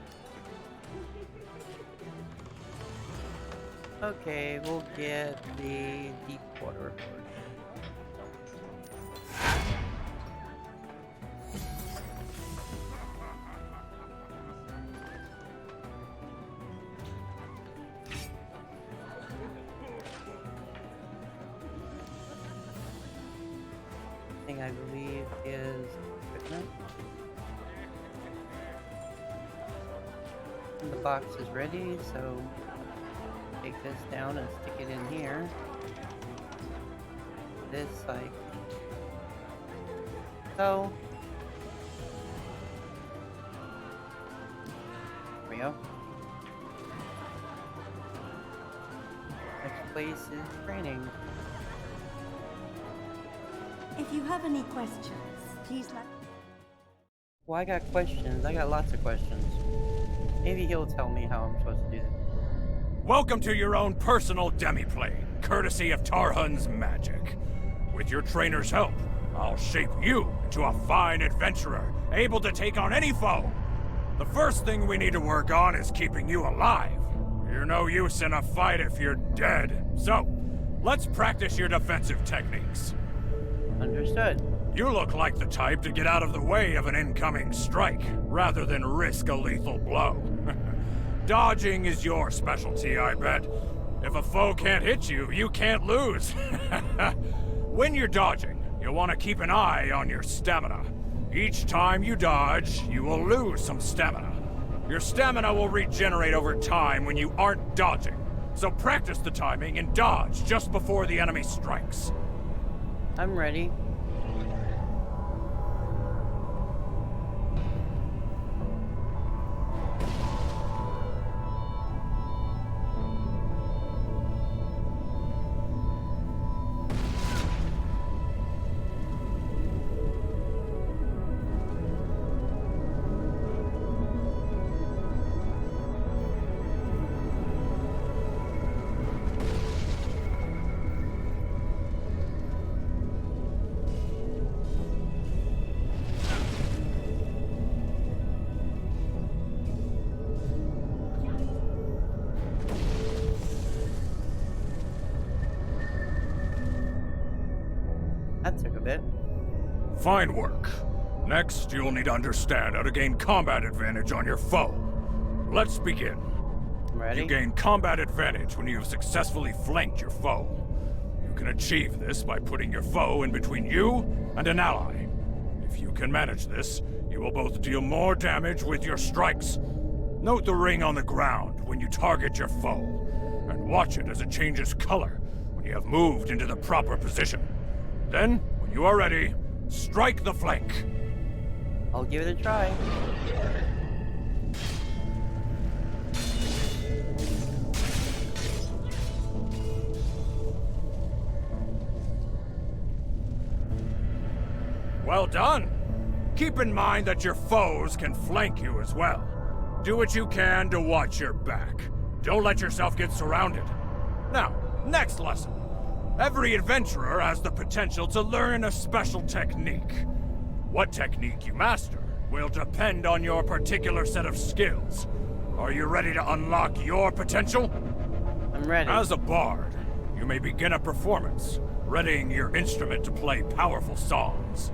Okay, we'll get the deep water horse. Thing I believe is equipment. And the box is ready, so take this down and stick it in here. This like so. There we go. Next place is training. If you have any questions, please let. Well, I got questions. I got lots of questions. Maybe he'll tell me how I'm supposed to do this. Welcome to your own personal demiplane, courtesy of Tarhun's magic. With your trainer's help, I'll shape you into a fine adventurer, able to take on any foe. The first thing we need to work on is keeping you alive. You're no use in a fight if you're dead. So, let's practice your defensive techniques. Understood. You look like the type to get out of the way of an incoming strike, rather than risk a lethal blow. Dodging is your specialty, I bet. If a foe can't hit you, you can't lose. When you're dodging, you'll want to keep an eye on your stamina. Each time you dodge, you will lose some stamina. Your stamina will regenerate over time when you aren't dodging. So practice the timing and dodge just before the enemy strikes. I'm ready. That took a bit. Fine work. Next, you'll need to understand how to gain combat advantage on your foe. Let's begin. Ready? You gain combat advantage when you have successfully flanked your foe. You can achieve this by putting your foe in between you and an ally. If you can manage this, you will both deal more damage with your strikes. Note the ring on the ground when you target your foe, and watch it as it changes color when you have moved into the proper position. Then, when you are ready, strike the flank. I'll give it a try. Well done. Keep in mind that your foes can flank you as well. Do what you can to watch your back. Don't let yourself get surrounded. Now, next lesson. Every adventurer has the potential to learn a special technique. What technique you master will depend on your particular set of skills. Are you ready to unlock your potential? I'm ready. As a bard, you may begin a performance, readying your instrument to play powerful songs.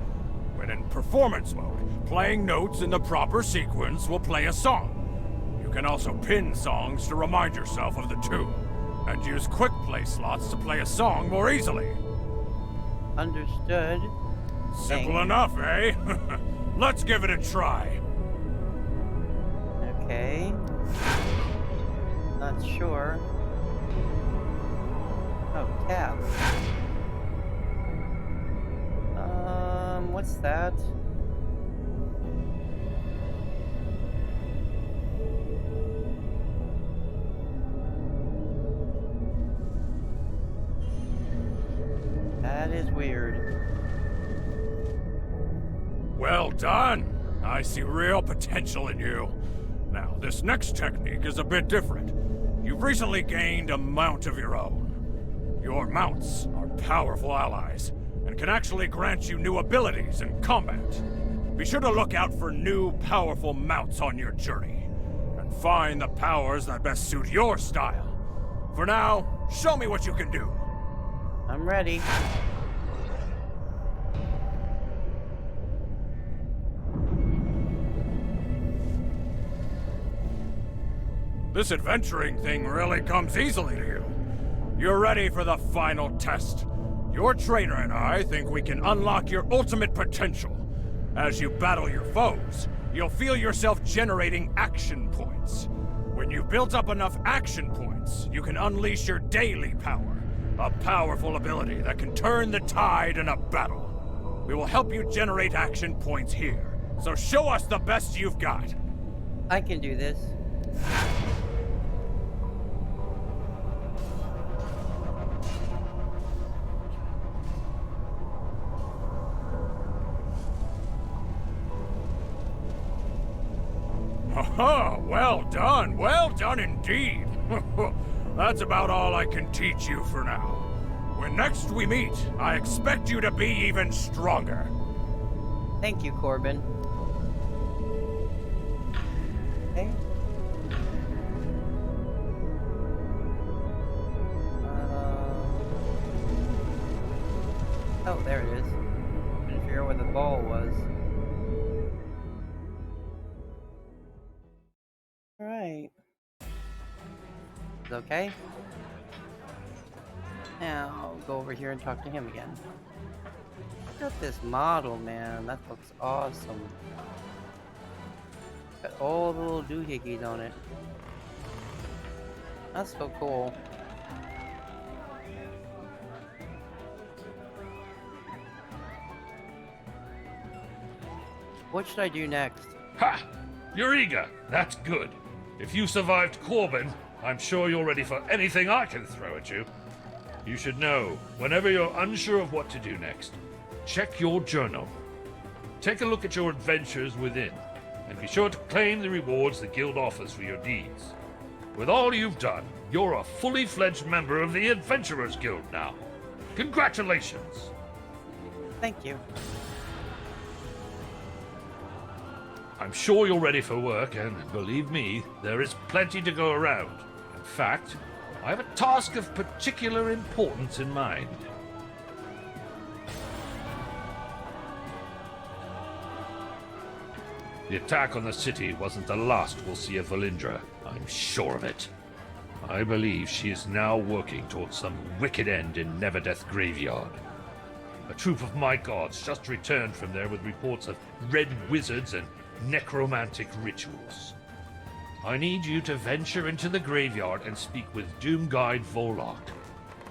When in performance mode, playing notes in the proper sequence will play a song. You can also pin songs to remind yourself of the tune, and use quick play slots to play a song more easily. Understood. Simple Dang. enough, eh? Let's give it a try. Okay. Not sure. Oh, tab. What's that? That is weird. Well done! I see real potential in you. Now, this next technique is a bit different. You've recently gained a mount of your own. Your mounts are powerful allies, and can actually grant you new abilities in combat. Be sure to look out for new, powerful mounts on your journey, and find the powers that best suit your style. For now, show me what you can do. I'm ready. This adventuring thing really comes easily to you. You're ready for the final test. Your trainer and I think we can unlock your ultimate potential. As you battle your foes, you'll feel yourself generating action points. When you've built up enough action points, you can unleash your daily power, a powerful ability that can turn the tide in a battle. We will help you generate action points here, so show us the best you've got. I can do this. Oh, well done indeed. That's about all I can teach you for now. When next we meet, I expect you to be even stronger. Thank you, Corbin. Okay. Oh, there it is. Couldn't figure out where the ball was. Alright. It's okay. Now, I'll go over here and talk to him again. Look at this model, man. That looks awesome. Got all the little doohickeys on it. That's so cool. What should I do next? Ha! You're eager. That's good. If you survived Corbin, I'm sure you're ready for anything I can throw at you. You should know, whenever you're unsure of what to do next, check your journal. Take a look at your adventures within, and be sure to claim the rewards the guild offers for your deeds. With all you've done, you're a fully fledged member of the Adventurers Guild now. Congratulations! Thank you. I'm sure you're ready for work, and believe me, there is plenty to go around. In fact, I have a task of particular importance in mind. The attack on the city wasn't the last we'll see of Valindra. I'm sure of it. I believe she is now working towards some wicked end in Neverdeath Graveyard. A troop of my gods just returned from there with reports of red wizards and necromantic rituals. I need you to venture into the graveyard and speak with Doom Guide Volok.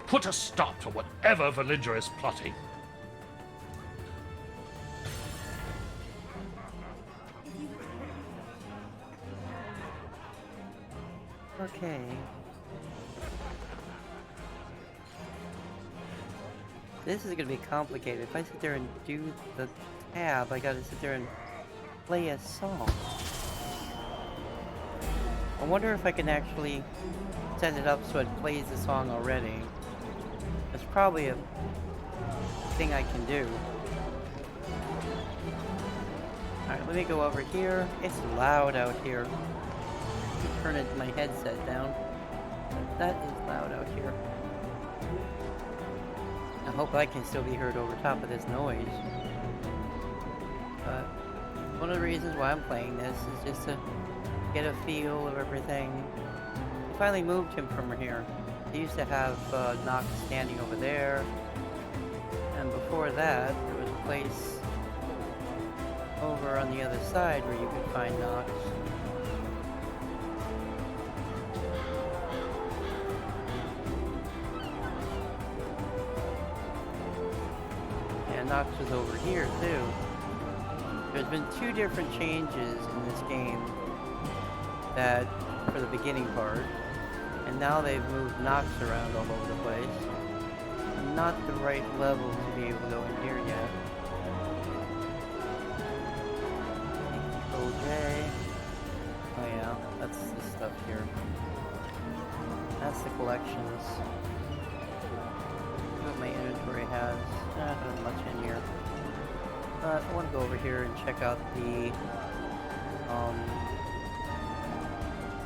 Put a stop to whatever Valindra is plotting. Okay. This is gonna be complicated. If I sit there and do the tab, I gotta sit there and play a song. I wonder if I can actually set it up so it plays the song already. That's probably a thing I can do. Alright, let me go over here. It's loud out here. turn my headset down. But that is loud out here. I hope I can still be heard over top of this noise. But one of the reasons why I'm playing this is just to get a feel of everything. I finally moved him from here. He used to have Nox standing over there. And before that, there was a place over on the other side where you could find Nox. And Nox was over here too. There's been 2 different changes in this game that for the beginning part, and now they've moved Nox around all over the place. I'm not the right level to be able to go in here yet. OJ. Oh yeah, that's the stuff here. That's the collections. What my inventory has. Not much in here. But I want to go over here and check out the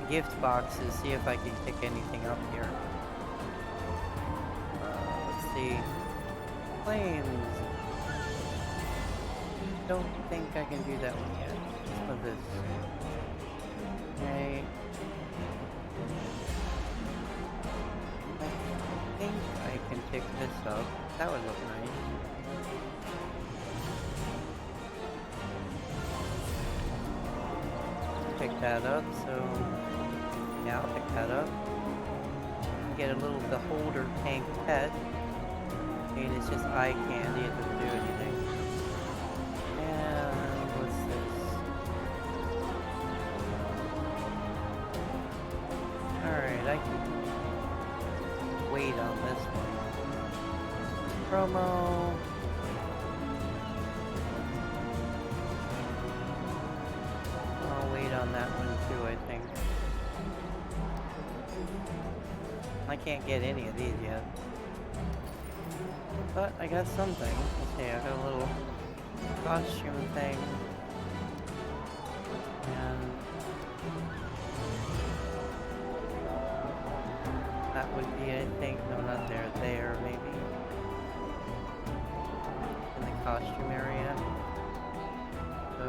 gift boxes, see if I can pick anything up here. Let's see. Flames. Don't think I can do that one yet. Let's put this. Okay. I think I can pick this up. That would look nice. Pick that up, so yeah, I'll pick that up. Get a little beholder tank pet. I mean, it's just eye candy, it doesn't do anything. And what's this? Alright, I can wait on this one. Promo. I'll wait on that one too, I think. I can't get any of these yet. But I got something. Let's see, I got a little costume thing. And that would be, I think, no, not there, there maybe. In the costume area. So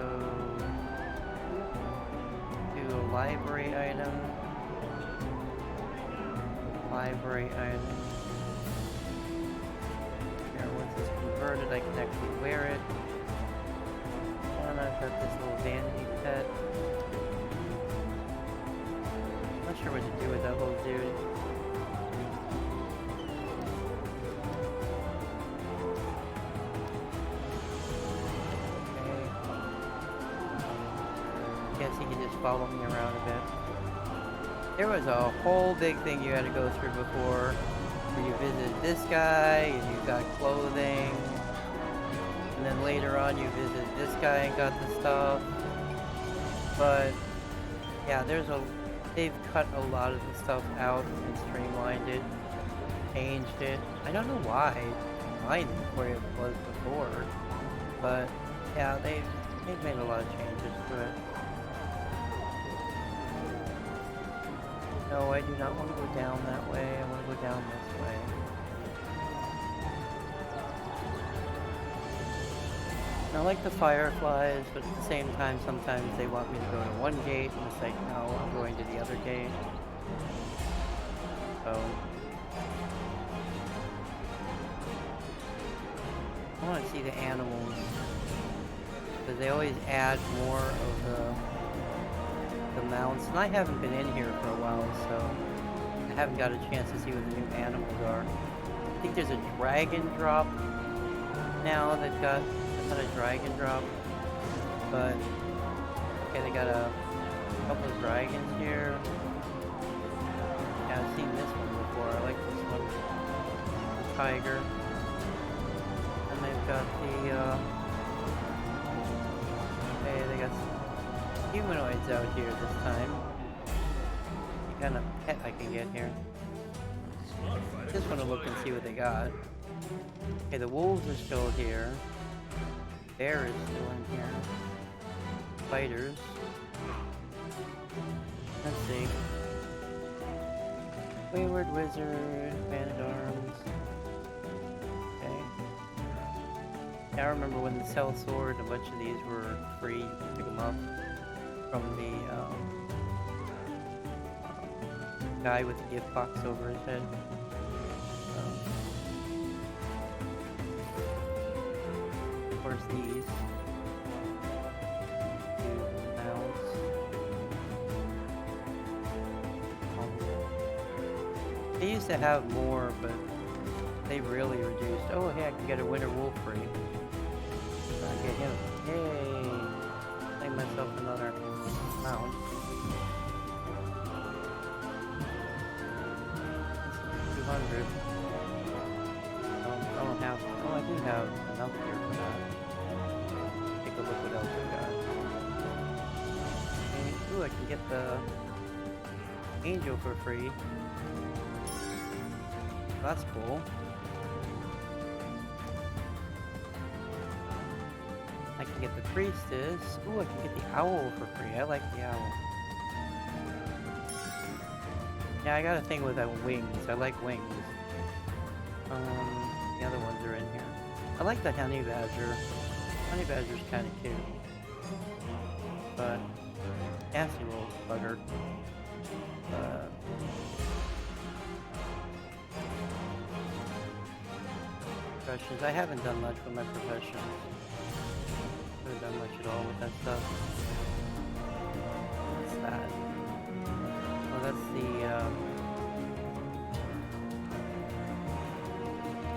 do a library item. Library item. Here, once it's converted, I can actually wear it. And I've got this little vanity pet. Not sure what to do with that little dude. Okay. Guess he can just follow me around a bit. There was a whole big thing you had to go through before, where you visited this guy and you got clothing, and then later on you visited this guy and got the stuff. But yeah, they've cut a lot of the stuff out and streamlined it, changed it. I don't know why mine is where it was before, but yeah, they've made a lot of changes to it. No, I do not want to go down that way. I want to go down this way. I like the fireflies, but at the same time, sometimes they want me to go to one gate, and it's like, no, I'm going to the other gate. So I want to see the animals, because they always add more of the mounts, and I haven't been in here for a while, so I haven't got a chance to see what the new animals are. I think there's a dragon drop now. They've got not a dragon drop, but okay, they got a couple of dragons here. Yeah, I've seen this one before. I like this one. The tiger, and they've got the okay, they got humanoids out here this time. What kind of pet I can get here? Just want to look and see what they got. Okay, the wolves are still here. Bear is still in here. Spiders. Let's see. Wayward Wizard, Man at Arms. Okay. Yeah, I remember when the Cell Sword, a bunch of these were free. You could pick them up from the guy with the gift box over his head. Of course, these. They used to have more, but they really reduced. Oh, hey, I can get a winter wolf free. I get him. Yay! Make myself another mount. 200. I don't have. Oh, I do have enough here for that. Take a look what else I got. Okay. Ooh, I can get the angel for free. That's cool. I can get the priestess. Ooh, I can get the owl for free. I like the owl. Yeah, I got a thing with wings. I like wings. The other ones are in here. I like the honey badger. Honey badger's kind of cute. But Cassie rolls buggered. Professions. I haven't done much with my professions. I haven't done much at all with that stuff. What's that? Oh, that's the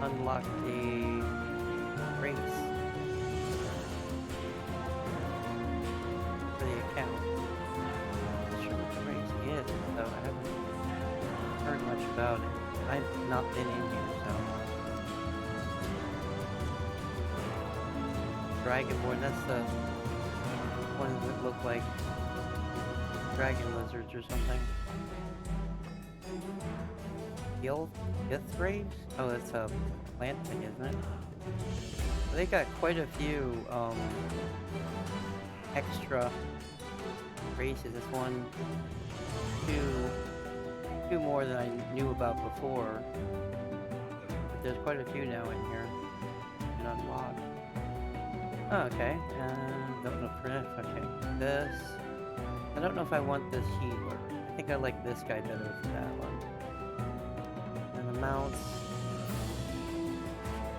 unlock the race for the account. I'm not sure what the race is, so I haven't heard much about it. I've not been in here, so. Dragonborn, that's the ones that look like dragon lizards or something. Fifth race? Oh, that's a plant thing, isn't it? They got quite a few extra races. That's one, two more than I knew about before. But there's quite a few now in here. You can unlock. Oh, okay. Don't know for okay. This. I don't know if I want this healer. I think I like this guy better for that one. And the mounts.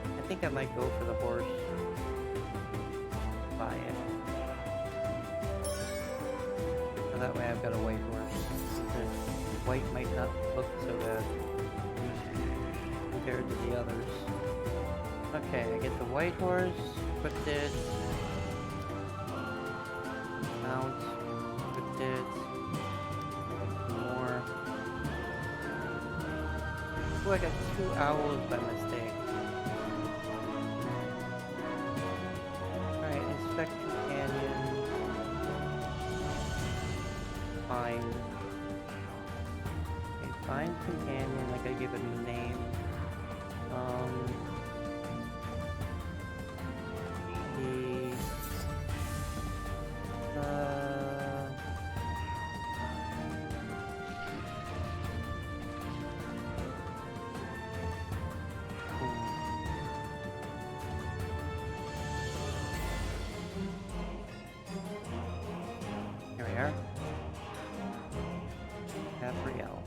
I think I might go for the horse. Buy it. So that way I've got a white horse. The white might not look so bad compared to the others. Okay, I get the white horse. Equipped it. Mount. Equipped it. More. Oh, I got 2 owls by mistake. Alright, inspect companion. Find. Okay, find companion. Like I give it a name. Here we are. Gabrielle.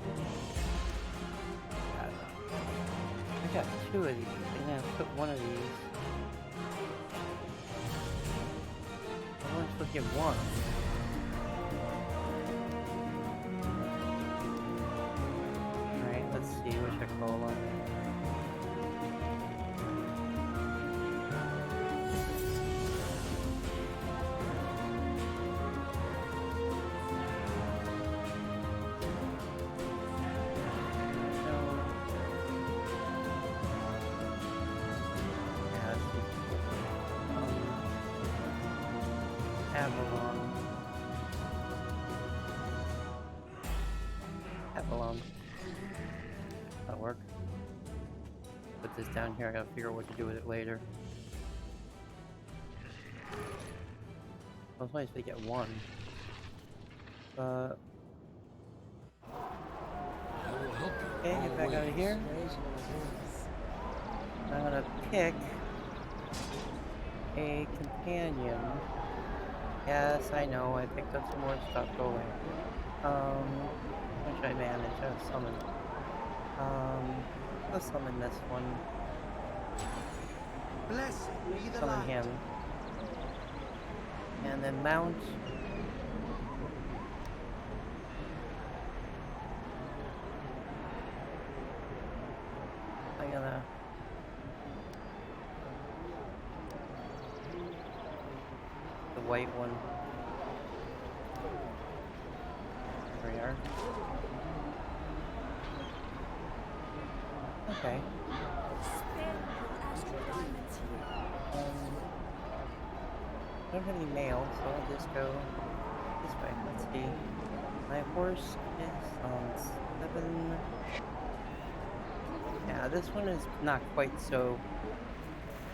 I got 2 of these. I'm gonna put one of these. I want to get one. Alright, let's see what I call on. Avalon. That'll work. Put this down here. I gotta figure out what to do with it later. I was nice to get one. I will help you. of here. I'm gonna pick a companion. Yes, I know, I picked up some more stuff. Go away. Which I managed to summon. Let's summon this one. Blessed be the Summon light. him. And then mount. I'm gonna... the white one. There we are. Okay. I don't have any mail, so I'll just go this way. Let's see. My horse is on 7. Yeah, this one is not quite so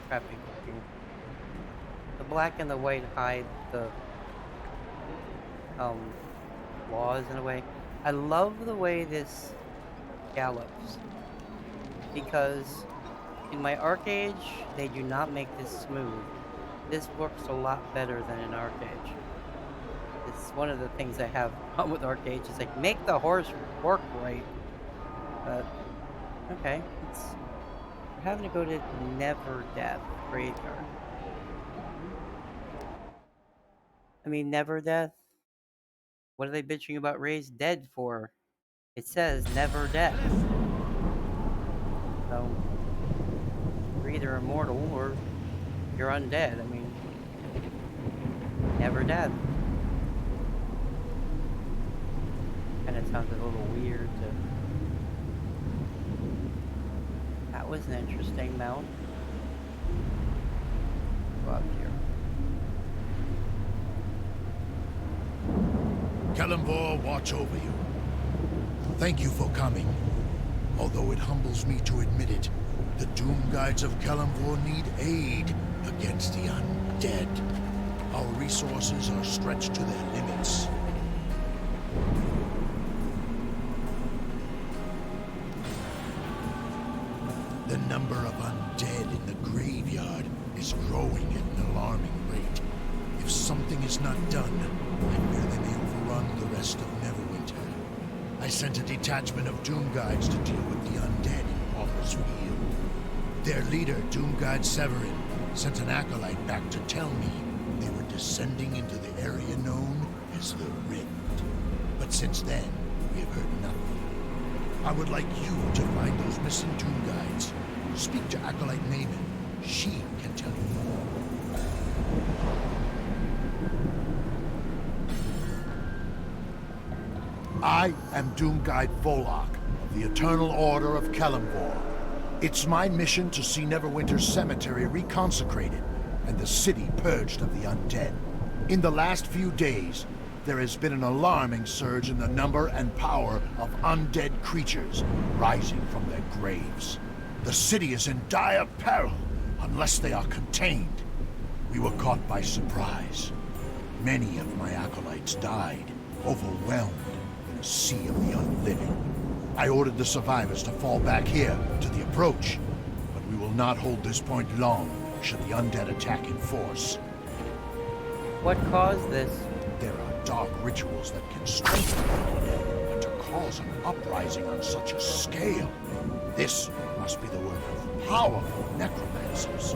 crappy looking. The black and the white hide the flaws in a way. I love the way this gallops, because in my Arcade they do not make this smooth. This works a lot better than in Arcade. It's one of the things I have problem with Arcade. Is like, make the horse work right. But okay, we're having to go to Never Death Graveyard. I mean, Never Death. What are they bitching about raised dead for? It says Never Death. So you're either immortal or you're undead. I mean, Never Death. Kind of sounds a little weird to... That was an interesting mount. Go up here. Kalimvor watch over you. Thank you for coming. Although it humbles me to admit it, the Doom Guides of Kalimvor need aid against the undead. Our resources are stretched to their limits. The number of undead in the graveyard is growing at an alarming rate. If something is not done, I fear they may overrun the rest of Neverwinter. I sent a detachment of Doom Guides to deal with the undead in Pauper's Field. Their leader, Doom Guide Severin, sent an acolyte back to tell me they were descending into the area known as the Rift. But since then, we have heard nothing. I would like you to find those missing Doom Guides. Speak to Acolyte Naaman. She can tell you more. I am Doom Guide Volok of the Eternal Order of Kalimvor. It's my mission to see Neverwinter's cemetery reconsecrated and the city purged of the undead. In the last few days, there has been an alarming surge in the number and power of undead creatures rising from their graves. The city is in dire peril unless they are contained. We were caught by surprise. Many of my acolytes died, overwhelmed in a sea of the unliving. I ordered the survivors to fall back here to the approach, but we will not hold this point long should the undead attack in force. What caused this? There are dark rituals that can strengthen the undead, and to cause an uprising on such a scale, this must be the work of powerful necromancers.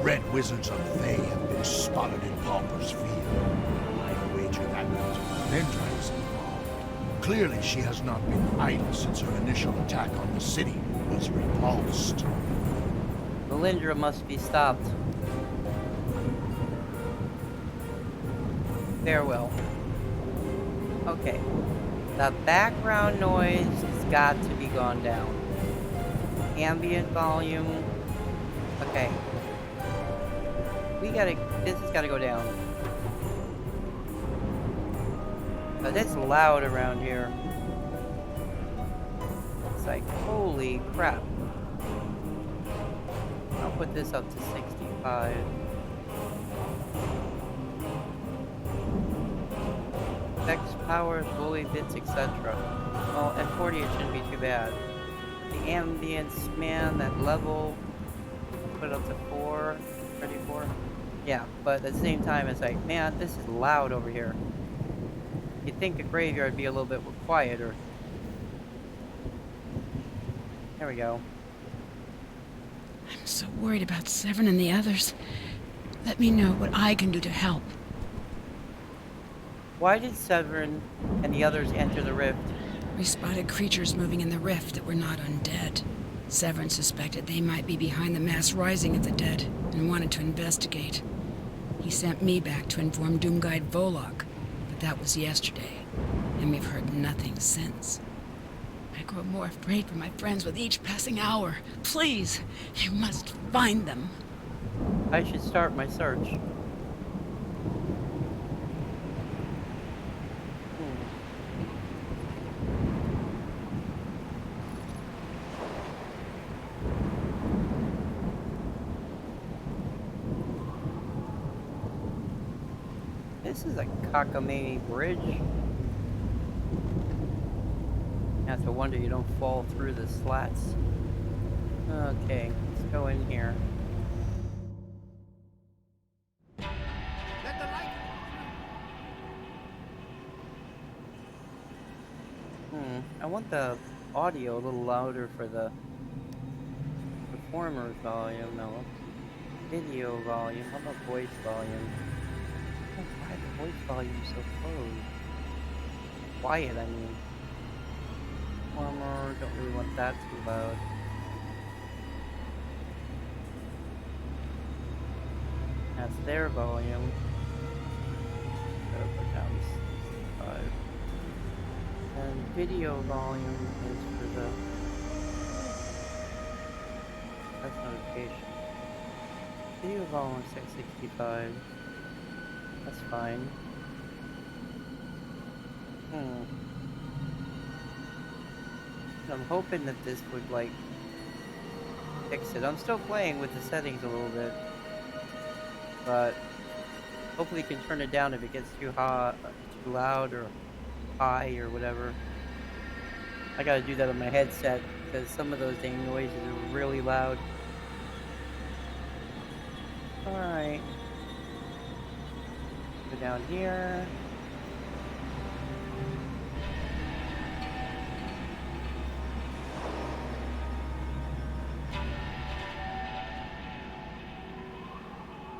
Red wizards of Thay have been spotted in Pauper's Field. I wager that means Melindra is involved. Clearly she has not been idle since her initial attack on the city was repulsed. Melindra must be stopped. Farewell. Okay. The background noise has got to be gone down. Ambient volume. Okay. This has gotta go down. But it's loud around here. It's like, holy crap. I'll put this up to 65. Effects, power, bully bits, etc. Well, at 40 it shouldn't be too bad. the ambience, man, that level, put it up to 4, 34. Yeah, but at the same time, it's like, man, this is loud over here. You'd think a graveyard would be a little bit quieter. There we go. I'm so worried about Severin and the others. Let me know what I can do to help. Why did Severin and the others enter the rift? We spotted creatures moving in the rift that were not undead. Severin suspected they might be behind the mass rising of the dead and wanted to investigate. He sent me back to inform Doomguide Volok, but that was yesterday, and we've heard nothing since. I grow more afraid for my friends with each passing hour. Please, you must find them. I should start my search. This is a cockamamie bridge. You have to wonder you don't fall through the slats. Okay, let's go in here. I want the audio a little louder for the performer's volume. No, video volume. How about voice volume? Oh, why the voice volume so close? Quiet, I mean. Performer, don't really want that too loud. That's their volume. Gotta put down 65. And video volume is for the... That's notification. Video volume 665. That's fine. I'm hoping that this would, like, fix it. I'm still playing with the settings a little bit. But hopefully you can turn it down if it gets too hot, too loud, or high, or whatever. I gotta do that on my headset, because some of those dang noises are really loud. Alright. Go down here.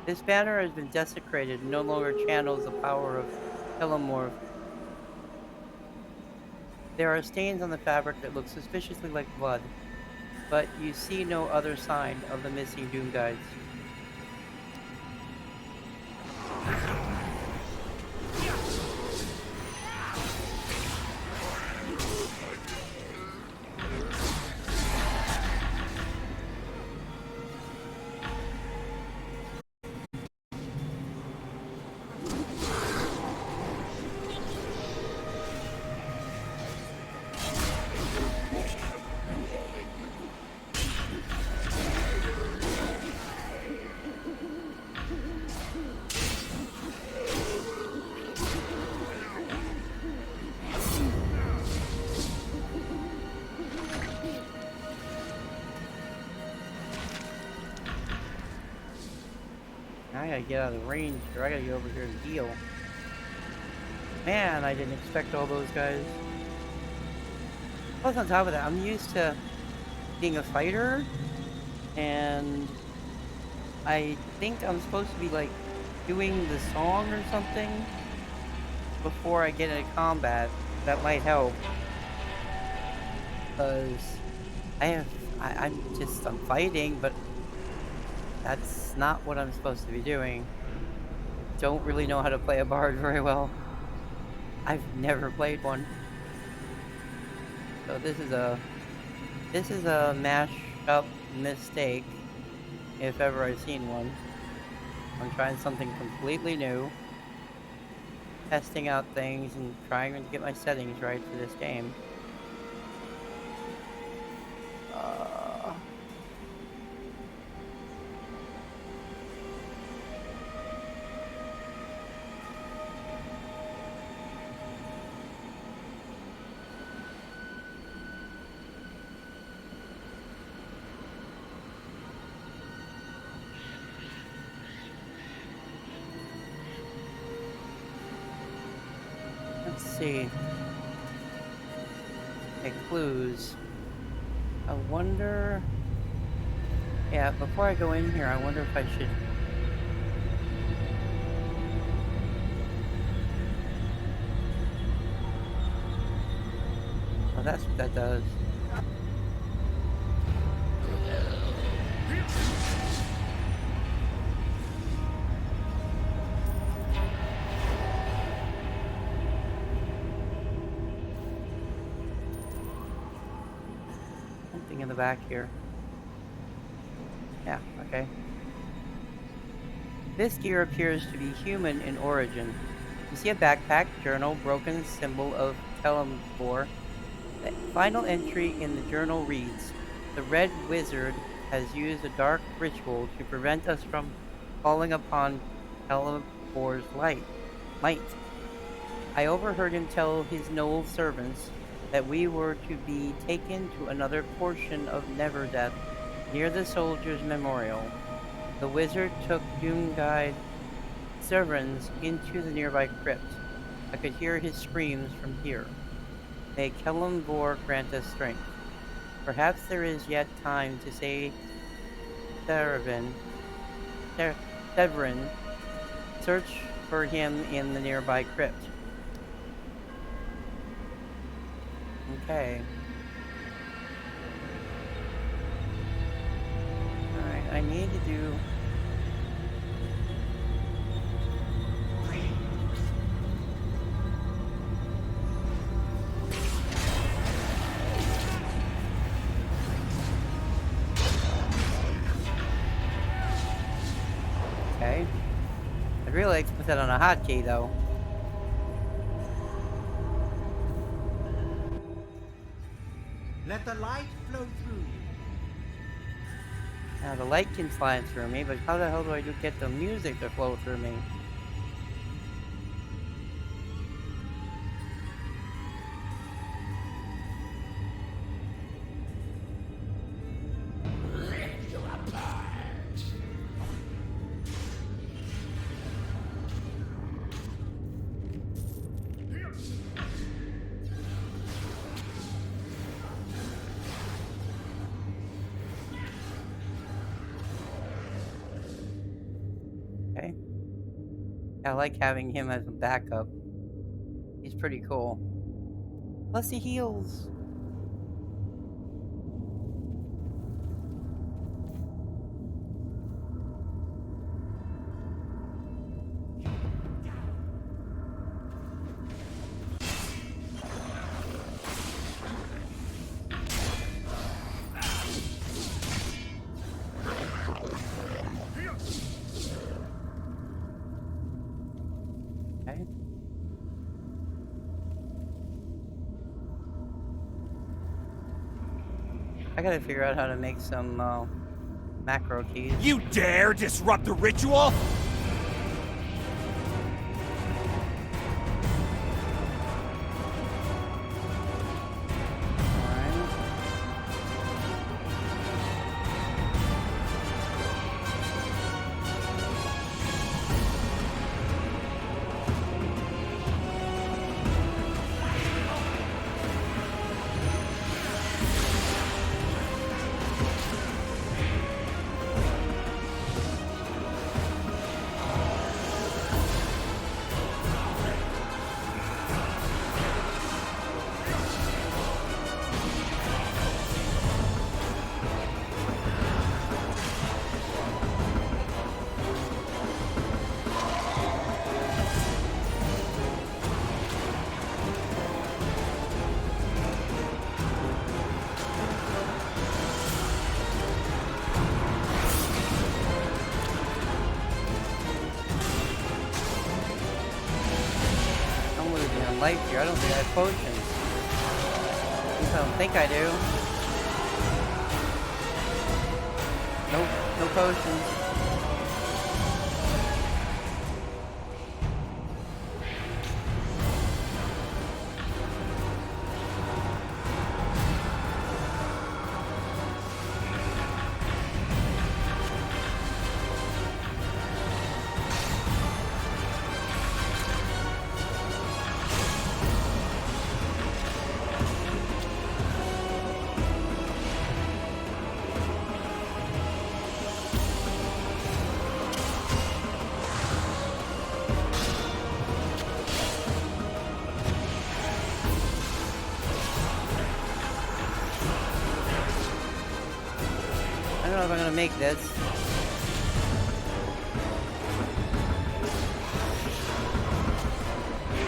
This banner has been desecrated and no longer channels the power of Telemorph. There are stains on the fabric that look suspiciously like blood, but you see no other sign of the missing Doom Guides. I gotta get out of the range, or I gotta get over here to heal. Man, I didn't expect all those guys. Plus, on top of that, I'm used to being a fighter, and I think I'm supposed to be, like, doing the song or something before I get into combat. That might help. Because I'm fighting, but that's not what I'm supposed to be doing. Don't really know how to play a bard very well. I've never played one. So this is a mash-up mistake, if ever I've seen one. I'm trying something completely new, testing out things and trying to get my settings right for this game. see. Okay, clues. I wonder... Yeah, before I go in here, I wonder if I should... Oh, that's what that does. Something in the back here. Yeah, okay. This gear appears to be human in origin. You see a backpack, journal, broken symbol of Kellamvor. The final entry in the journal reads, "The Red Wizard has used a dark ritual to prevent us from falling upon Kellamvor's might. I overheard him tell his noble servants that we were to be taken to another portion of Neverdeath near the Soldier's Memorial. The wizard took Doomguide Severins into the nearby crypt. I could hear his screams from here. May Kellamvor grant us strength. Perhaps there is yet time to save Severin. Search for him in the nearby crypt." Okay. Alright, I need to do... Okay. I'd really like to put that on a hotkey, though. Let the light flow through you. Now, the light can fly through me, but how the hell do I get the music to flow through me? Okay. I like having him as a backup. He's pretty cool. Plus he heals. Okay. I gotta figure out how to make some macro keys. You dare disrupt the ritual? Life here. I don't think I have potions. At least I don't think I do. Nope, no potions. know if I'm gonna make this.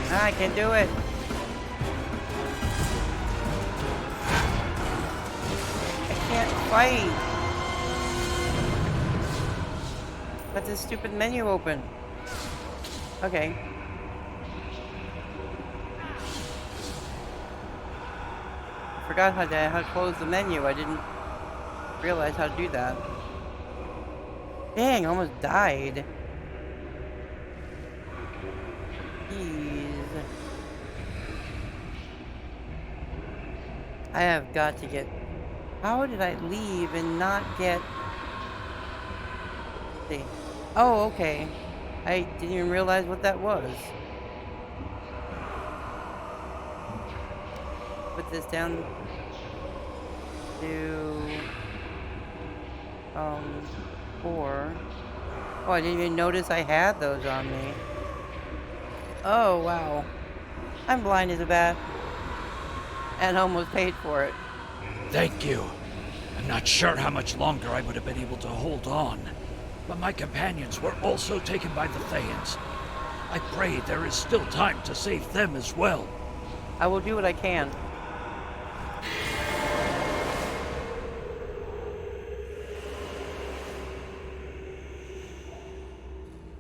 Ah, I can't do it. I can't fight. Got this stupid menu open. Okay. I forgot how to close the menu. I didn't realize how to do that. Dang, I almost died. Jeez. I have got to get... How did I leave and not get... Let's see. Oh, okay. I didn't even realize what that was. Put this down to 4. Oh, I didn't even notice I had those on me. Oh, wow. I'm blind as a bat. And almost paid for it. Thank you. I'm not sure how much longer I would have been able to hold on, but my companions were also taken by the Thayans. I pray there is still time to save them as well. I will do what I can.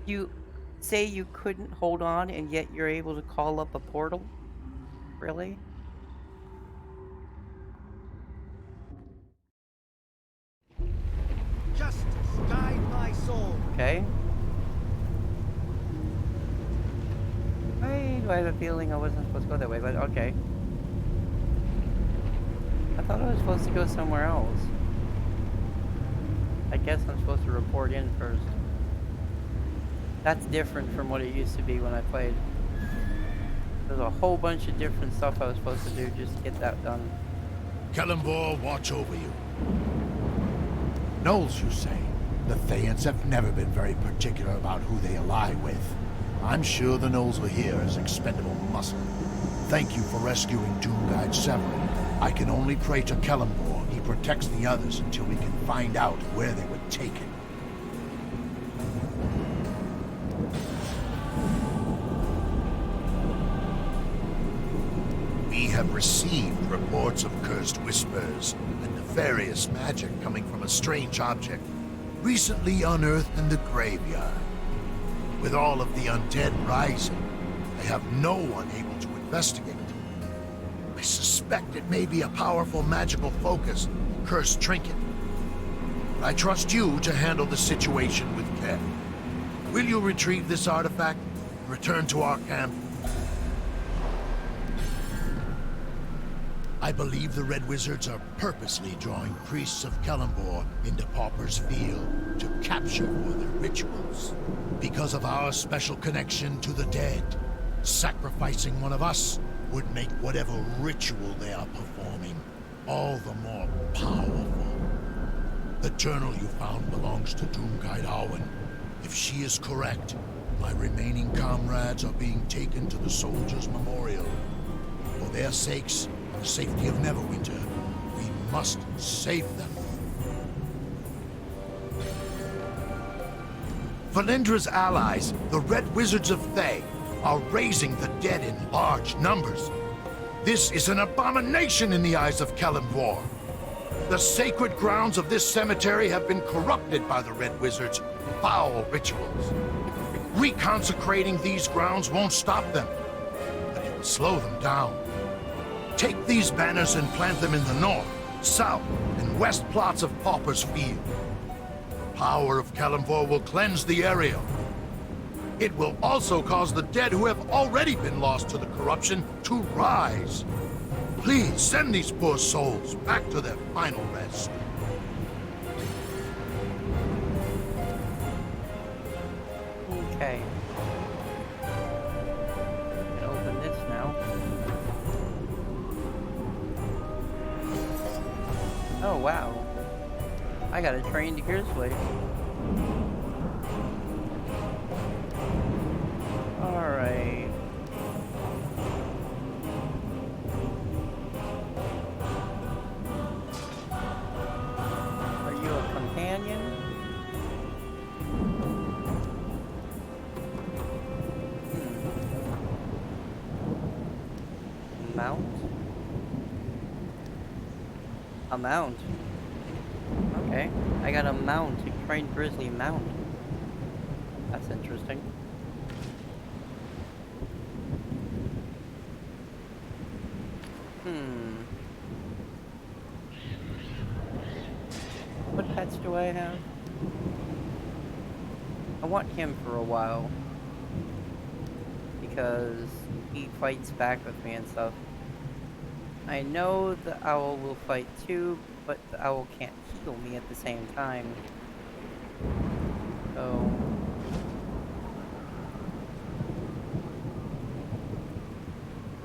You say you couldn't hold on and yet you're able to call up a portal? Really? Justice guide my soul. Okay. Why do I have a feeling I wasn't supposed to go that way, but okay. I thought I was supposed to go somewhere else. I guess I'm supposed to report in first. That's different from what it used to be when I played. There's a whole bunch of different stuff I was supposed to do just to get that done. Kelemvor watch over you. Knowles, you say? The Thayans have never been very particular about who they ally with. I'm sure the Knowles were here as expendable muscle. Thank you for rescuing Doomguide Severin. I can only pray to Kelemvor he protects the others until we can find out where they were taken. We have received reports of cursed whispers and nefarious magic coming from a strange object recently unearthed in the graveyard. With all of the undead rising, I have no one able to investigate. I suspect it may be a powerful magical focus, cursed trinket. But I trust you to handle the situation with care. Will you retrieve this artifact and return to our camp? I believe the Red Wizards are purposely drawing priests of Kelemvor into Pauper's Field to capture for their rituals. Because of our special connection to the dead, sacrificing one of us would make whatever ritual they are performing all the more powerful. The journal you found belongs to Doomguide Arwen. If she is correct, my remaining comrades are being taken to the Soldiers' Memorial. For their sakes, the safety of Neverwinter, we must save them. Valendra's allies, the Red Wizards of Thay, are raising the dead in large numbers. This is an abomination in the eyes of Kelemvor. The sacred grounds of this cemetery have been corrupted by the Red Wizards' foul rituals. Reconsecrating these grounds won't stop them, but it will slow them down. Take these banners and plant them in the north, south, and west plots of Pauper's Field. The power of Kelemvor will cleanse the area. It will also cause the dead who have already been lost to the corruption to rise. Please send these poor souls back to their final rest. Okay. I can open this now. Oh, wow. I got a train to Gears Place. Alright. Are you a companion? A mount. Okay. I got a mount, a trained grizzly mount. That's interesting. What pets do I have? I want him for a while. Because he fights back with me and stuff. I know the owl will fight too, but the owl can't heal me at the same time. So...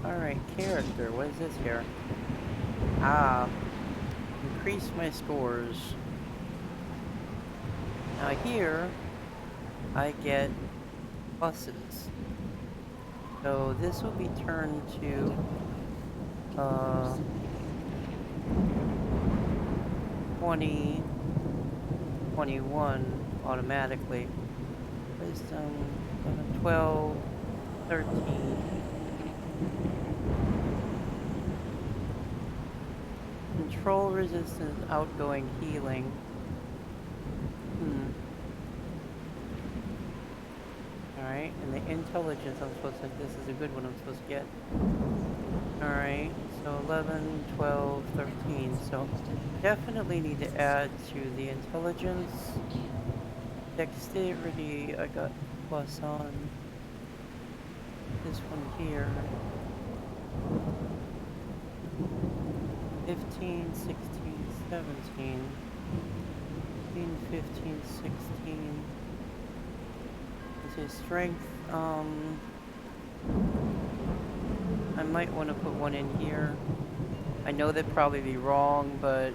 Alright, character. What is this here? Ah. Increase my scores. Now here, I get pluses. So this will be turned to... 20, 21 automatically. Wisdom, 11, 12, 13. Control resistance, outgoing healing. Alright, and the intelligence I'm supposed to... This is a good one I'm supposed to get. Alright, so 11, 12, 13. So definitely need to add to the intelligence. Dexterity, I got plus on. This one here. 15, 16, 17. 15, 15, 16. Let's say strength, I might want to put one in here. I know that'd probably be wrong, but...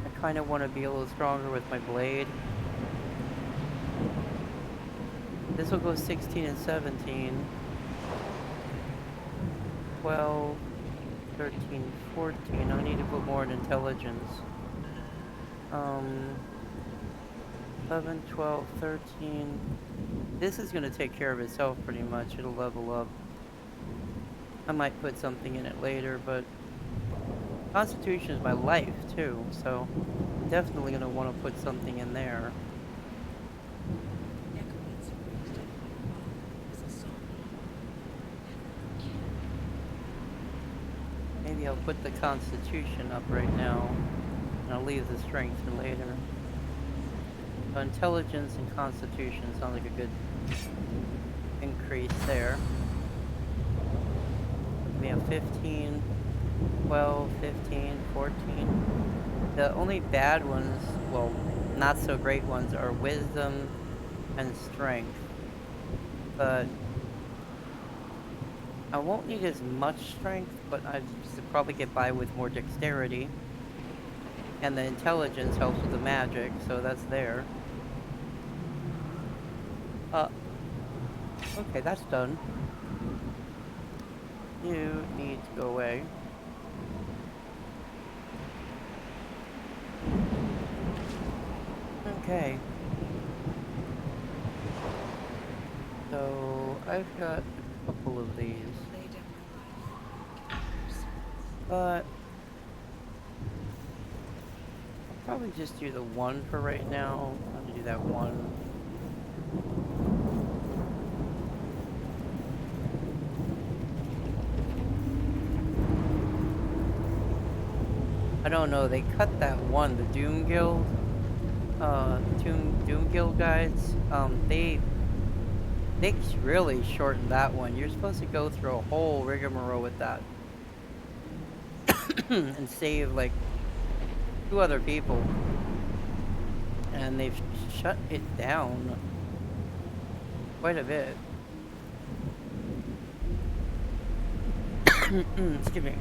I kind of want to be a little stronger with my blade. This will go 16 and 17. 12, 13, 14. I need to put more in intelligence. 11, 12, 13. This is going to take care of itself pretty much. It'll level up. I might put something in it later, but Constitution is my life too, so I'm definitely going to want to put something in there. Maybe I'll put the Constitution up right now, and I'll leave the Strength for later. So Intelligence and Constitution sound like a good increase there. We have 15, 12, 15, 14. The only bad ones, well, not so great ones, are Wisdom and Strength. But I won't need as much strength, but I should probably get by with more dexterity. And the intelligence helps with the magic, so that's there. Okay, that's done. You need to go away. Okay. So, I've got a couple of these. But I'll probably just do the one for right now. I'm gonna do that one. I don't know, they cut that one, the Doom Guild, Doom Guild guides, they really shortened that one. You're supposed to go through a whole rigmarole with that. And save like 2 other people, and they've shut it down quite a bit. Excuse me.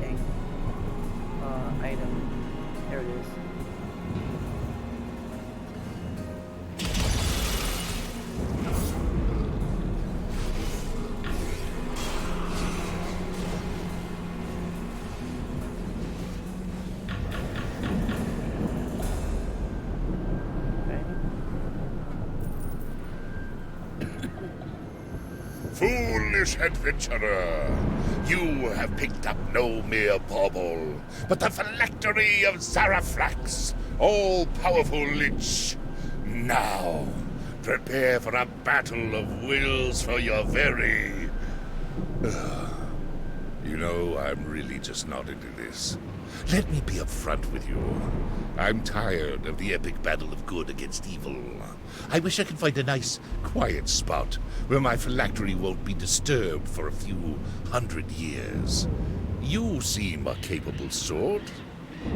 crafting item. There it is. Foolish adventurer! You have picked up no mere bauble, but the phylactery of Zaraflax, all-powerful lich. Now, prepare for a battle of wills for your very... You know, I'm really just not into this. Let me be upfront with you. I'm tired of the epic battle of good against evil. I wish I could find a nice, quiet spot where my phylactery won't be disturbed for a few 100 years. You seem a capable sort.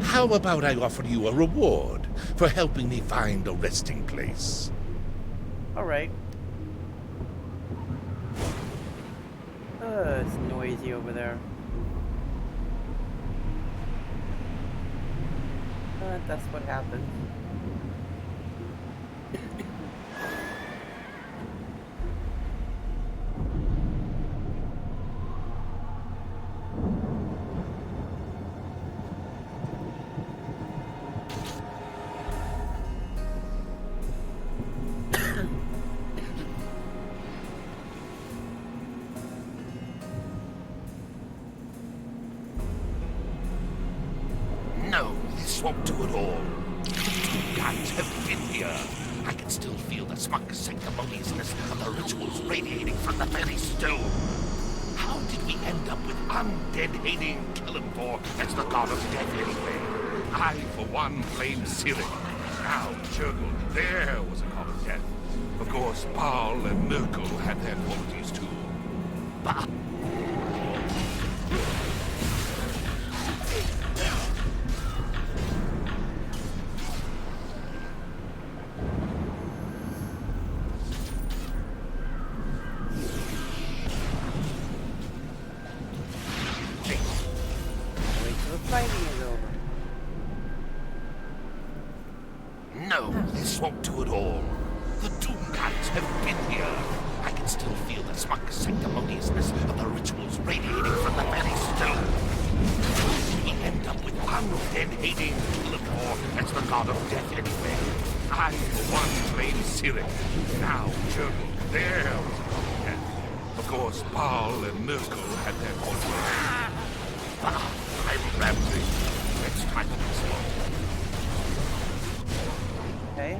How about I offer you a reward for helping me find a resting place? Alright. It's noisy over there. That's what happens. No, this won't do at all. You guys have been here. I can still feel the smug sanctimoniousness of the rituals radiating from the very stone. How did we end up with undead-hating Kelemvor as the god of death anyway? I, for one, blame Cyric. Now, Jurgle, there was a god of death. Of course, Baal and Merkel had their qualities too. But... No, this won't do at all. The Doom Guys have been here. I can still feel the smug sanctimoniousness of the rituals radiating from the very stone. We end up with undead-hating Kelemvor as the god of death anyway. I, for one, blame Cyric. Now, Jurgle, there was a god of death. Of course, Baal and Merkel had their qualities. I'm rambling. Let's try to explore. Okay.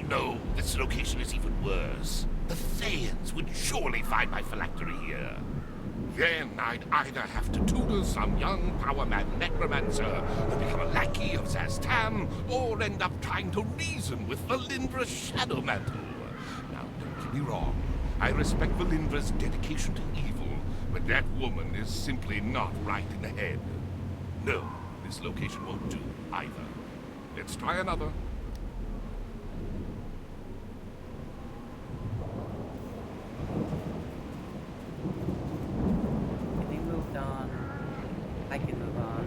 No, this location is even worse. The Thayians would surely find my phylactery here. Then I'd either have to tutor some young power-mad necromancer, or become a lackey of Zastam, or end up trying to reason with Valindra's Shadowmantle. Now, don't get me wrong. I respect Valindra's dedication to evil, That woman is simply not right in the head. No, this location won't do either. Let's try another. They moved on. I can move on.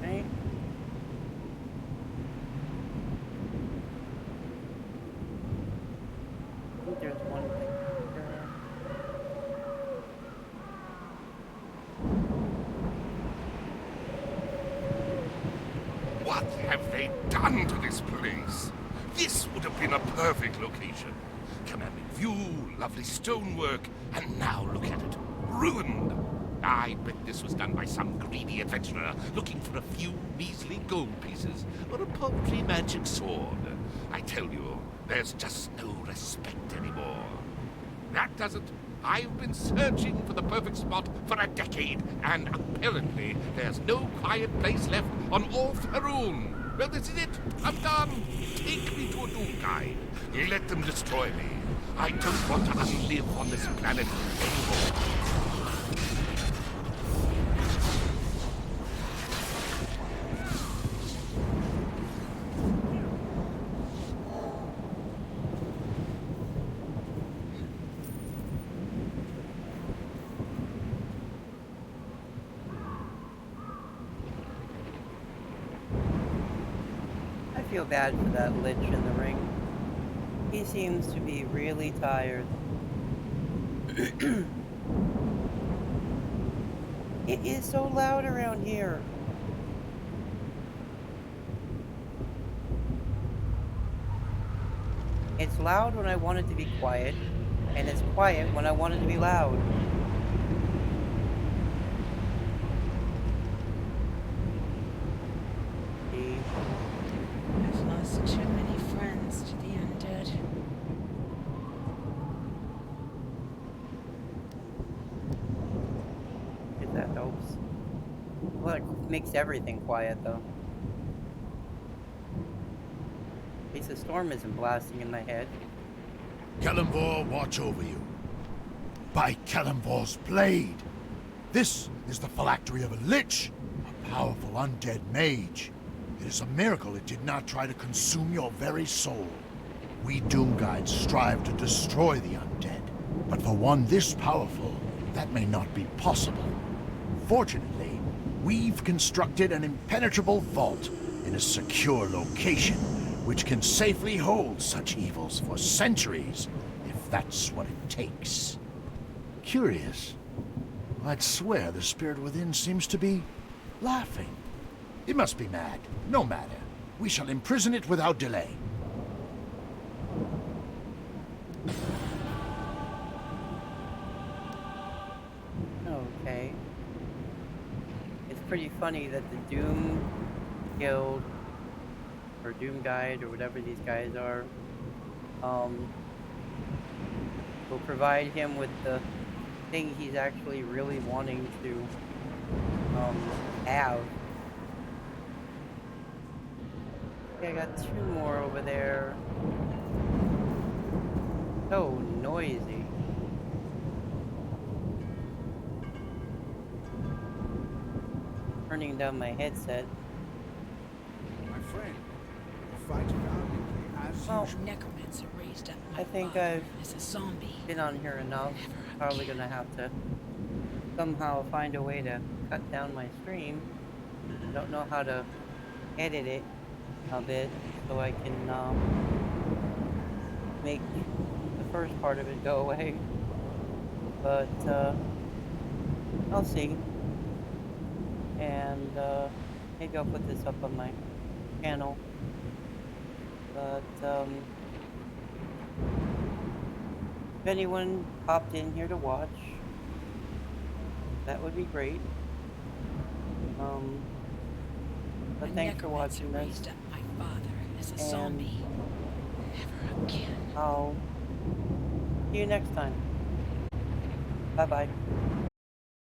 Okay. I think there's one thing here. What have they done to this place? This would have been a perfect location. Commanding view, lovely stonework, and now look at it. Ruined. I bet this was done by some greedy adventurer looking for a few measly gold pieces or a paltry magic sword. I tell you, there's just no respect anymore. That does it. I've been searching for the perfect spot for a decade, and apparently there's no quiet place left on all Faerun. Well, this is it. I'm done. Take me to a Doom Guide. Let them destroy me. I don't want to live on this planet anymore. I feel bad for that lich in the ring. He seems to be really tired. It is so loud around here. It's loud when I want it to be quiet, and it's quiet when I want it to be loud. See? I've lost too many friends to the undead. If that helps. Well, it makes everything quiet, though. At least the storm isn't blasting in my head. Kelemvor watch over you. By Kelemvor's blade! This is the phylactery of a lich, a powerful undead mage. It is a miracle it did not try to consume your very soul. We Doomguides strive to destroy the undead, but for one this powerful, that may not be possible. Fortunately, we've constructed an impenetrable vault in a secure location, which can safely hold such evils for centuries, if that's what it takes. Curious. I'd swear the spirit within seems to be laughing. It must be mad. No matter. We shall imprison it without delay. Okay. It's pretty funny that the Doom Guild, or Doom Guide, or whatever these guys are, will provide him with the thing he's actually really wanting to, have. Okay, I got two more over there. So noisy. Turning down my headset. My friend, you fight valiantly as Well, usual. Necromancer raised up my I think father I've as a zombie. been on here enough. Never Probably again. gonna have to somehow find a way to cut down my stream. Don't know how to edit it a bit so I can make the first part of it go away. But I'll see. And maybe I'll put this up on my channel. But if anyone popped in here to watch, that would be great. But A thanks for necromancer watching this. raised up my father as a And zombie. Never again. I'll see you next time. Bye bye.